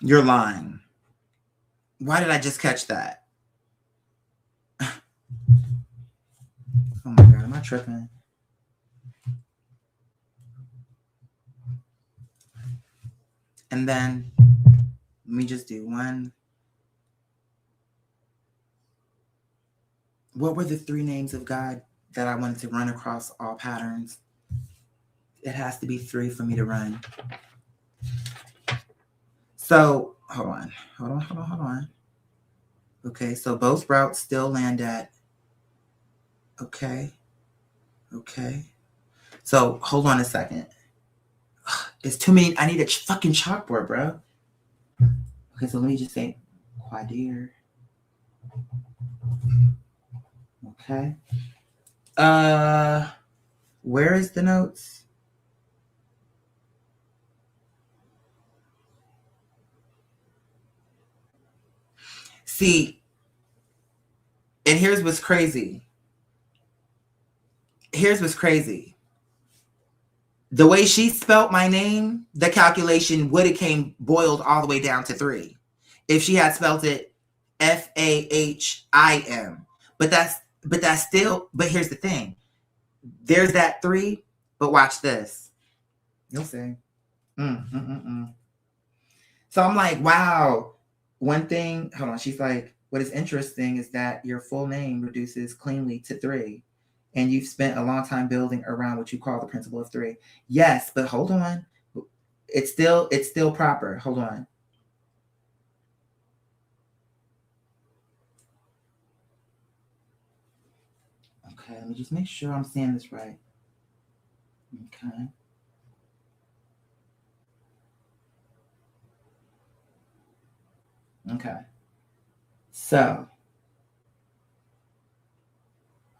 You're lying. Why did I just catch that? Oh my God, am I tripping? And then let me just do one. What were the three names of God that I wanted to run across all patterns? It has to be three for me to run. So hold on. Okay, so both routes still land at. Okay. So hold on a second. It's too many. I need a fucking chalkboard, bro. Okay, so let me just say Quadir. Okay. Where is the notes? See, and here's what's crazy. The way she spelt my name, the calculation would have came boiled all the way down to 3. If she had spelt it F-A-H-I-M. But here's the thing. There's that 3, but watch this. You'll see. So I'm like, wow. One thing, hold on. She's like, what is interesting is that your full name reduces cleanly to 3. And you've spent a long time building around what you call the principle of 3. Yes, but hold on. It's still proper. Hold on. Okay, let me just make sure I'm saying this right. Okay. Okay. So,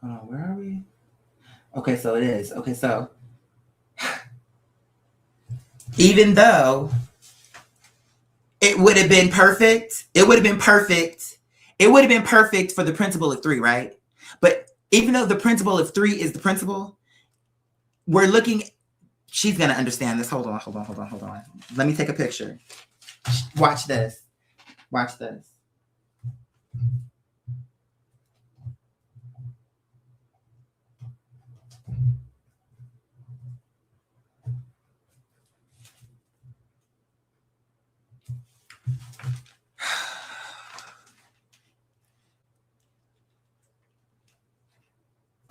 hold on, where are we? Okay, so it is. Okay, so even though it would have been perfect, it would have been perfect. It would have been perfect for the principle of 3, right? But even though the principle of 3 is the principle, we're looking, she's going to understand this. Hold on. Let me take a picture. Watch this. Watch this.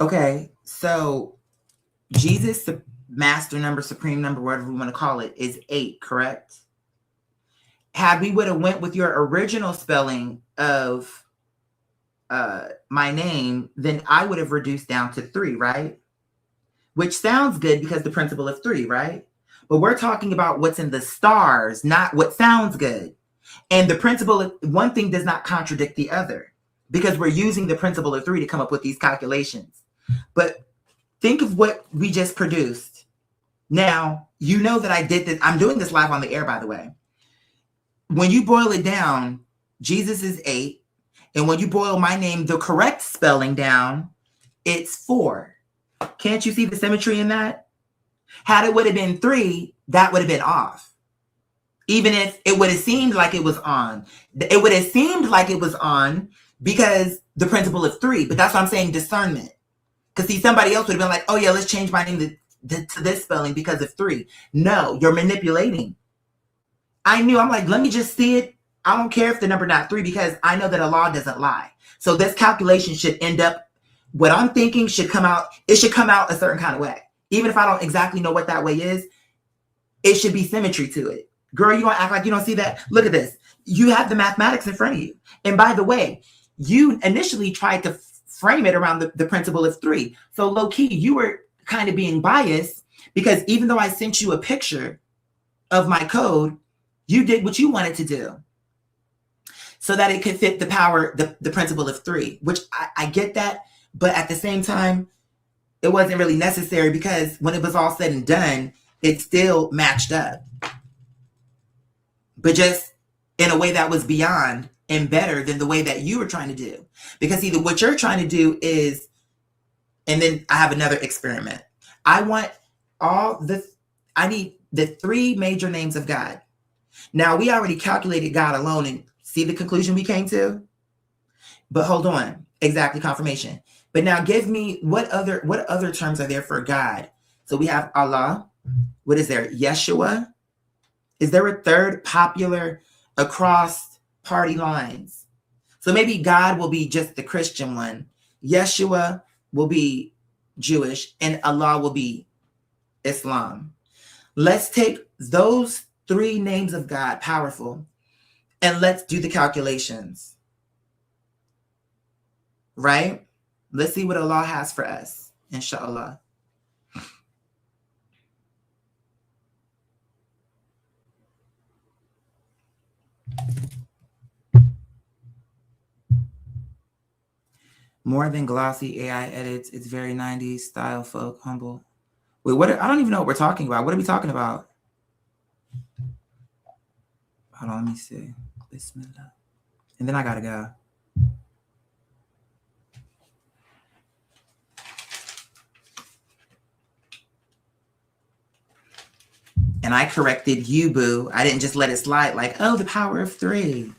Okay, so Jesus, the master number, supreme number, whatever we want to call it, is 8, correct? Had we would have went with your original spelling of my name, then I would have reduced down to 3, right? Which sounds good because the principle of 3, right? But we're talking about what's in the stars, not what sounds good. And the principle of one thing does not contradict the other because we're using the principle of 3 to come up with these calculations. But think of what we just produced. Now, you know that I did this. I'm doing this live on the air, by the way. When you boil it down, Jesus is 8. And when you boil my name, the correct spelling down, it's 4. Can't you see the symmetry in that? Had it would have been 3, that would have been off. Even if it would have seemed like it was on. It would have seemed like it was on because the principle of 3. But that's what I'm saying, discernment. Because see, somebody else would have been like, oh yeah, let's change my name to this spelling because of 3. No, you're manipulating. I'm like, let me just see it. I don't care if the number not 3 because I know that Allah doesn't lie. So this calculation should end up, what I'm thinking should come out, it should come out a certain kind of way. Even if I don't exactly know what that way is, it should be symmetry to it. Girl, you don't act like you don't see that? Look at this. You have the mathematics in front of you. And by the way, you initially tried to frame it around the principle of 3. So low key, you were kind of being biased because even though I sent you a picture of my code, you did what you wanted to do so that it could fit the power, the principle of 3, which I get that. But at the same time, it wasn't really necessary because when it was all said and done, it still matched up. But just in a way that was beyond and better than the way that you were trying to do. Because either what you're trying to do is, and then I have another experiment. I need the 3 major names of God. Now, we already calculated God alone and see the conclusion we came to? But hold on, exactly, confirmation. But now give me what other terms are there for God? So we have Allah. What is there? Yeshua. Is there a third popular across party lines? So maybe God will be just the Christian one. Yeshua will be Jewish and Allah will be Islam. Let's take those 3 names of God, powerful, and let's do the calculations. Right? Let's see what Allah has for us, inshallah. More than glossy AI edits. It's very 90s style, folk, humble. Wait, what? I don't even know what we're talking about. What are we talking about? Hold on, let me see. Bismillah. And then I gotta go. And I corrected you, boo. I didn't just let it slide like, oh, the power of 3.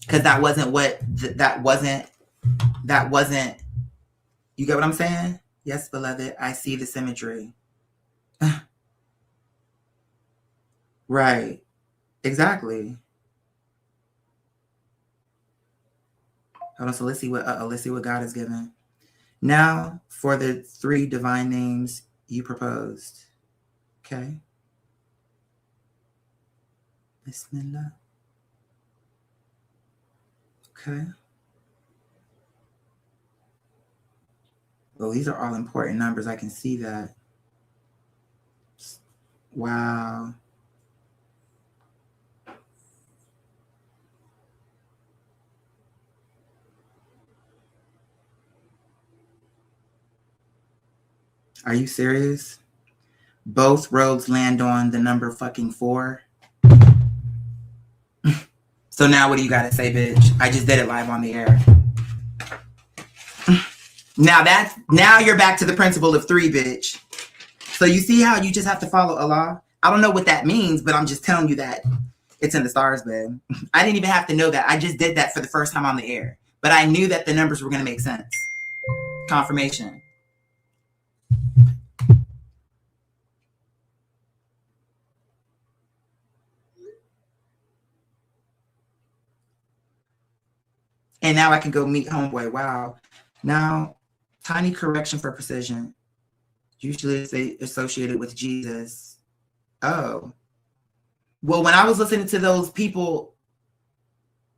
Because that wasn't you get what I'm saying? Yes, beloved, I see the symmetry. Right. Exactly. Hold on, so let's see what God has given. Now for the 3 divine names you proposed. Okay. Bismillah. Okay. Oh, these are all important numbers. I can see that. Wow. Are you serious? Both roads land on the number fucking 4. So now what do you got to say, bitch? I just did it live on the air. Now you're back to the principle of 3, bitch. So you see how you just have to follow Allah? I don't know what that means, but I'm just telling you that it's in the stars, babe. I didn't even have to know that. I just did that for the first time on the air. But I knew that the numbers were going to make sense. Confirmation. And now I can go meet homeboy. Wow. Now, tiny correction for precision. Usually it's associated with Jesus. Oh. Well, when I was listening to those people,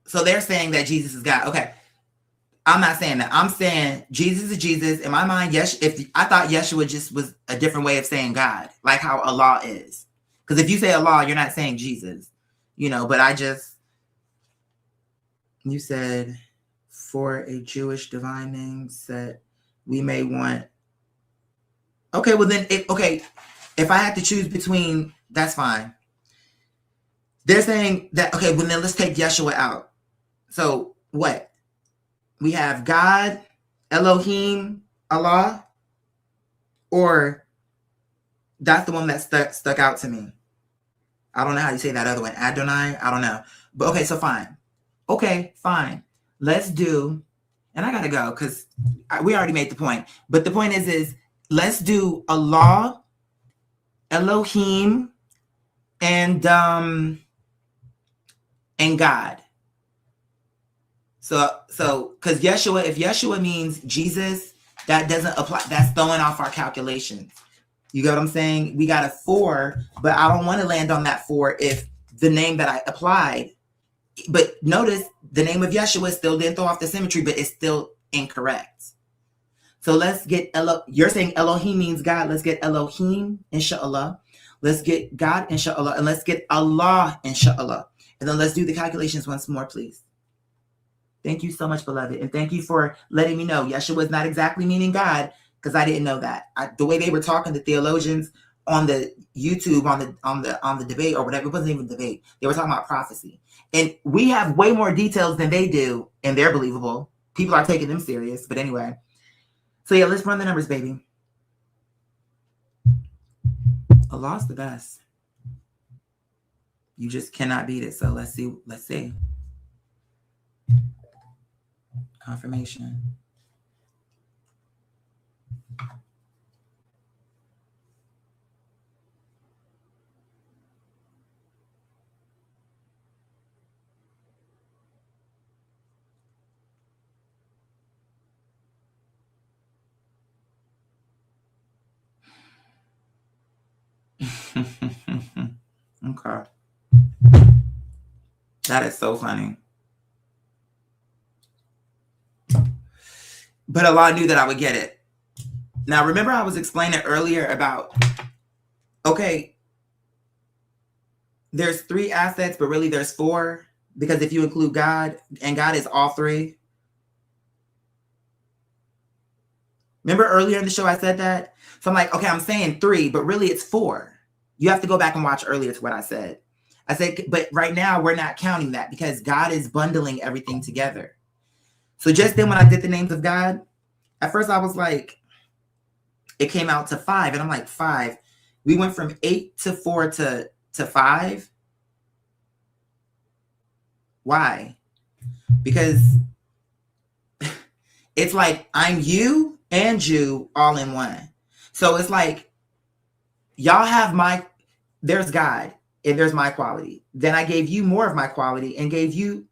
so they're saying that Jesus is God. Okay. I'm not saying that. I'm saying Jesus is Jesus. In my mind, yes, if I thought Yeshua just was a different way of saying God, like how Allah is. Because if you say Allah, you're not saying Jesus. You know, but you said for a Jewish divine name set, we may want. Okay, well then, if I had to choose between, that's fine. They're saying that, okay, well then let's take Yeshua out. So what? We have God, Elohim, Allah, or that's the one that stuck out to me. I don't know how you say that other one. Adonai, I don't know. But okay, so fine. Okay, fine. Let's do, and I gotta go because we already made the point. But the point is let's do Allah, Elohim, and God. So because Yeshua, if Yeshua means Jesus, that doesn't apply. That's throwing off our calculations. You get what I'm saying? We got a 4, but I don't want to land on that 4 if the name that I applied. But notice the name of Yeshua still didn't throw off the symmetry, but it's still incorrect. So let's get you're saying Elohim means God. Let's get Elohim, inshallah. Let's get God, inshallah. And let's get Allah, inshallah. And then let's do the calculations once more, please. Thank you so much, beloved. And thank you for letting me know Yeshua is not exactly meaning God, because I didn't know that. The way they were talking to theologians on the YouTube, on the debate or whatever, it wasn't even debate. They were talking about prophecy. And we have way more details than they do, and they're believable. People are taking them serious. But anyway. So yeah, let's run the numbers, baby. Allah's the best. You just cannot beat it. So let's see. Let's see. Confirmation. Okay. That is so funny. But Allah knew that I would get it. Now, remember I was explaining earlier about, okay, there's 3 assets, but really there's 4, because if you include God, and God is all 3. Remember earlier in the show I said that? So I'm like, okay, I'm saying 3, but really it's 4. You have to go back and watch earlier to what I said. I said, but right now we're not counting that because God is bundling everything together. So just then when I did the names of God, at first I was like, it came out to 5. And I'm like, 5. We went from 8 to 4 to 5. Why? Because it's like I'm you and you all in one. So it's like, y'all have there's God and there's my quality. Then I gave you more of my quality and gave you,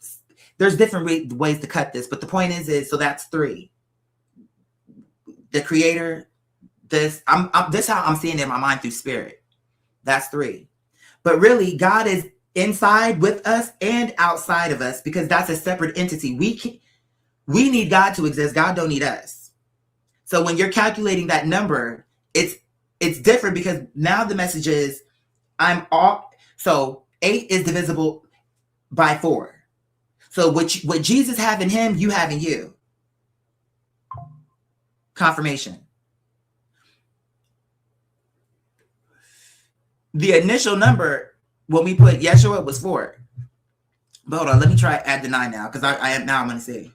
there's different ways to cut this. But the point is so that's 3. The creator, this how I'm seeing it in my mind through spirit. That's 3. But really, God is inside with us and outside of us because that's a separate entity. We need God to exist. God don't need us. So when you're calculating that number, it's different because now the message is so 8 is divisible by 4. So what Jesus have in him, you have in you. Confirmation. The initial number when we put Yeshua was 4. But hold on, let me try add the 9 now because I'm going to see.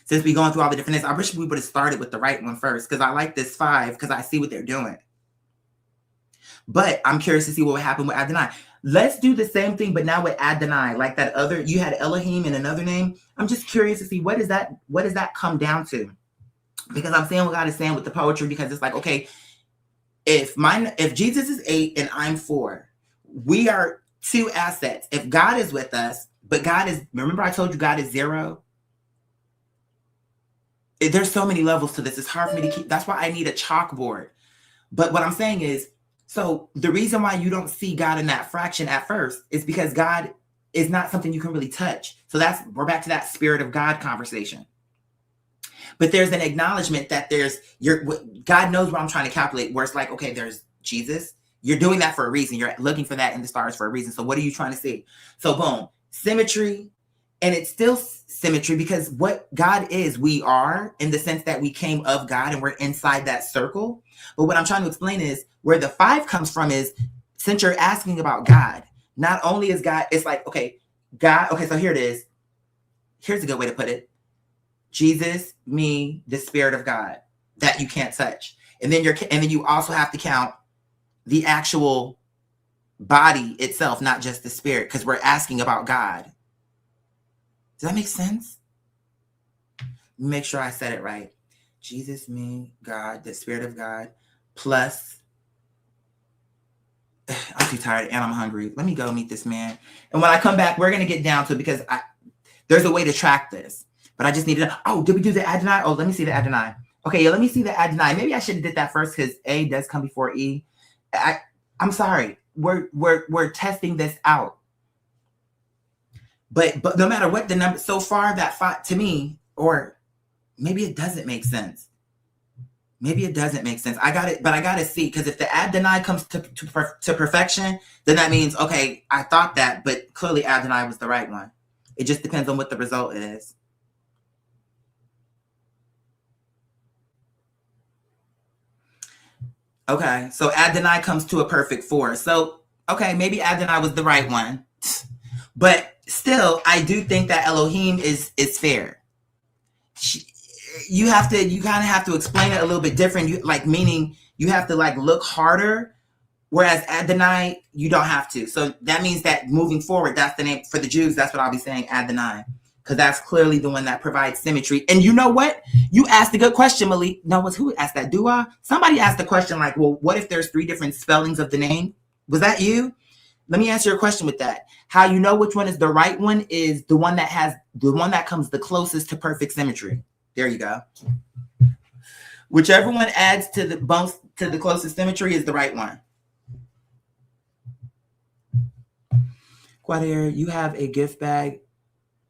Since we're going through all the different names, I wish we would have started with the right one first because I like this 5 because I see what they're doing. But I'm curious to see what would happen with Adonai. Let's do the same thing, but now with Adonai, like that other, you had Elohim in another name. I'm just curious to see what does that come down to? Because I'm saying what God is saying with the poetry, because it's like, okay, if Jesus is 8 and I'm 4, we are 2 assets. If God is with us, but remember I told you God is 0? There's so many levels to this. It's hard for me to keep. That's why I need a chalkboard. But what I'm saying is, so the reason why you don't see God in that fraction at first is because God is not something you can really touch. So we're back to that spirit of God conversation. But there's an acknowledgement that God knows what I'm trying to calculate, where it's like, okay, there's Jesus. You're doing that for a reason. You're looking for that in the stars for a reason. So what are you trying to see? So boom, symmetry. And it's still symmetry because what God is, we are, in the sense that we came of God and we're inside that circle. But what I'm trying to explain is where the 5 comes from is, since you're asking about God, not only is God, it's like, okay, God, okay, so here it is. Here's a good way to put it. Jesus, me, the Spirit of God that you can't touch. And then you also have to count the actual body itself, not just the spirit, because we're asking about God. Does that make sense? Make sure I said it right. Jesus, me, God, the Spirit of God, plus, I'm too tired and I'm hungry. Let me go meet this man. And when I come back, we're going to get down to it because there's a way to track this. But I just need to, did we do the Adonai? Oh, let me see the Adonai. Okay, yeah, let me see the Adonai. Maybe I should have did that first because A does come before E. I'm sorry. We're testing this out. But no matter what the number, so far that 5 to me, or maybe it doesn't make sense. Maybe it doesn't make sense. I got to see, because if the Adonai comes to perfection, then that means, okay, I thought that, but clearly Adonai was the right one. It just depends on what the result is. Okay, so Adonai comes to a perfect 4. So, okay, maybe Adonai was the right one. But still, I do think that Elohim is fair. You kind of have to explain it a little bit different. Meaning you have to look harder. Whereas Adonai, you don't have to. So that means that moving forward, that's the name for the Jews. That's what I'll be saying, Adonai, because that's clearly the one that provides symmetry. And you know what? You asked a good question, Malik. No, who asked that? Dua? Somebody asked the question well, what if there's 3 different spellings of the name? Was that you? Let me answer your question with that. How you know which one is the right one is the one that comes the closest to perfect symmetry. There you go. Whichever one adds to the closest symmetry is the right one. Quadir, you have a gift bag.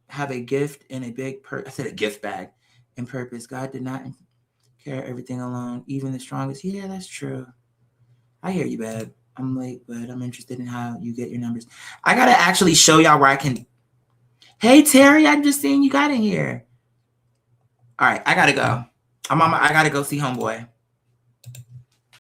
Have a gift in a big I said a gift bag in purpose. God did not carry everything alone, even the strongest. Yeah, that's true. I hear you, babe. I'm late, but I'm interested in how you get your numbers. I got to actually show y'all where I can. Hey, Terry, I'm just seeing you got in here. All right, I got to go. I got to go see homeboy.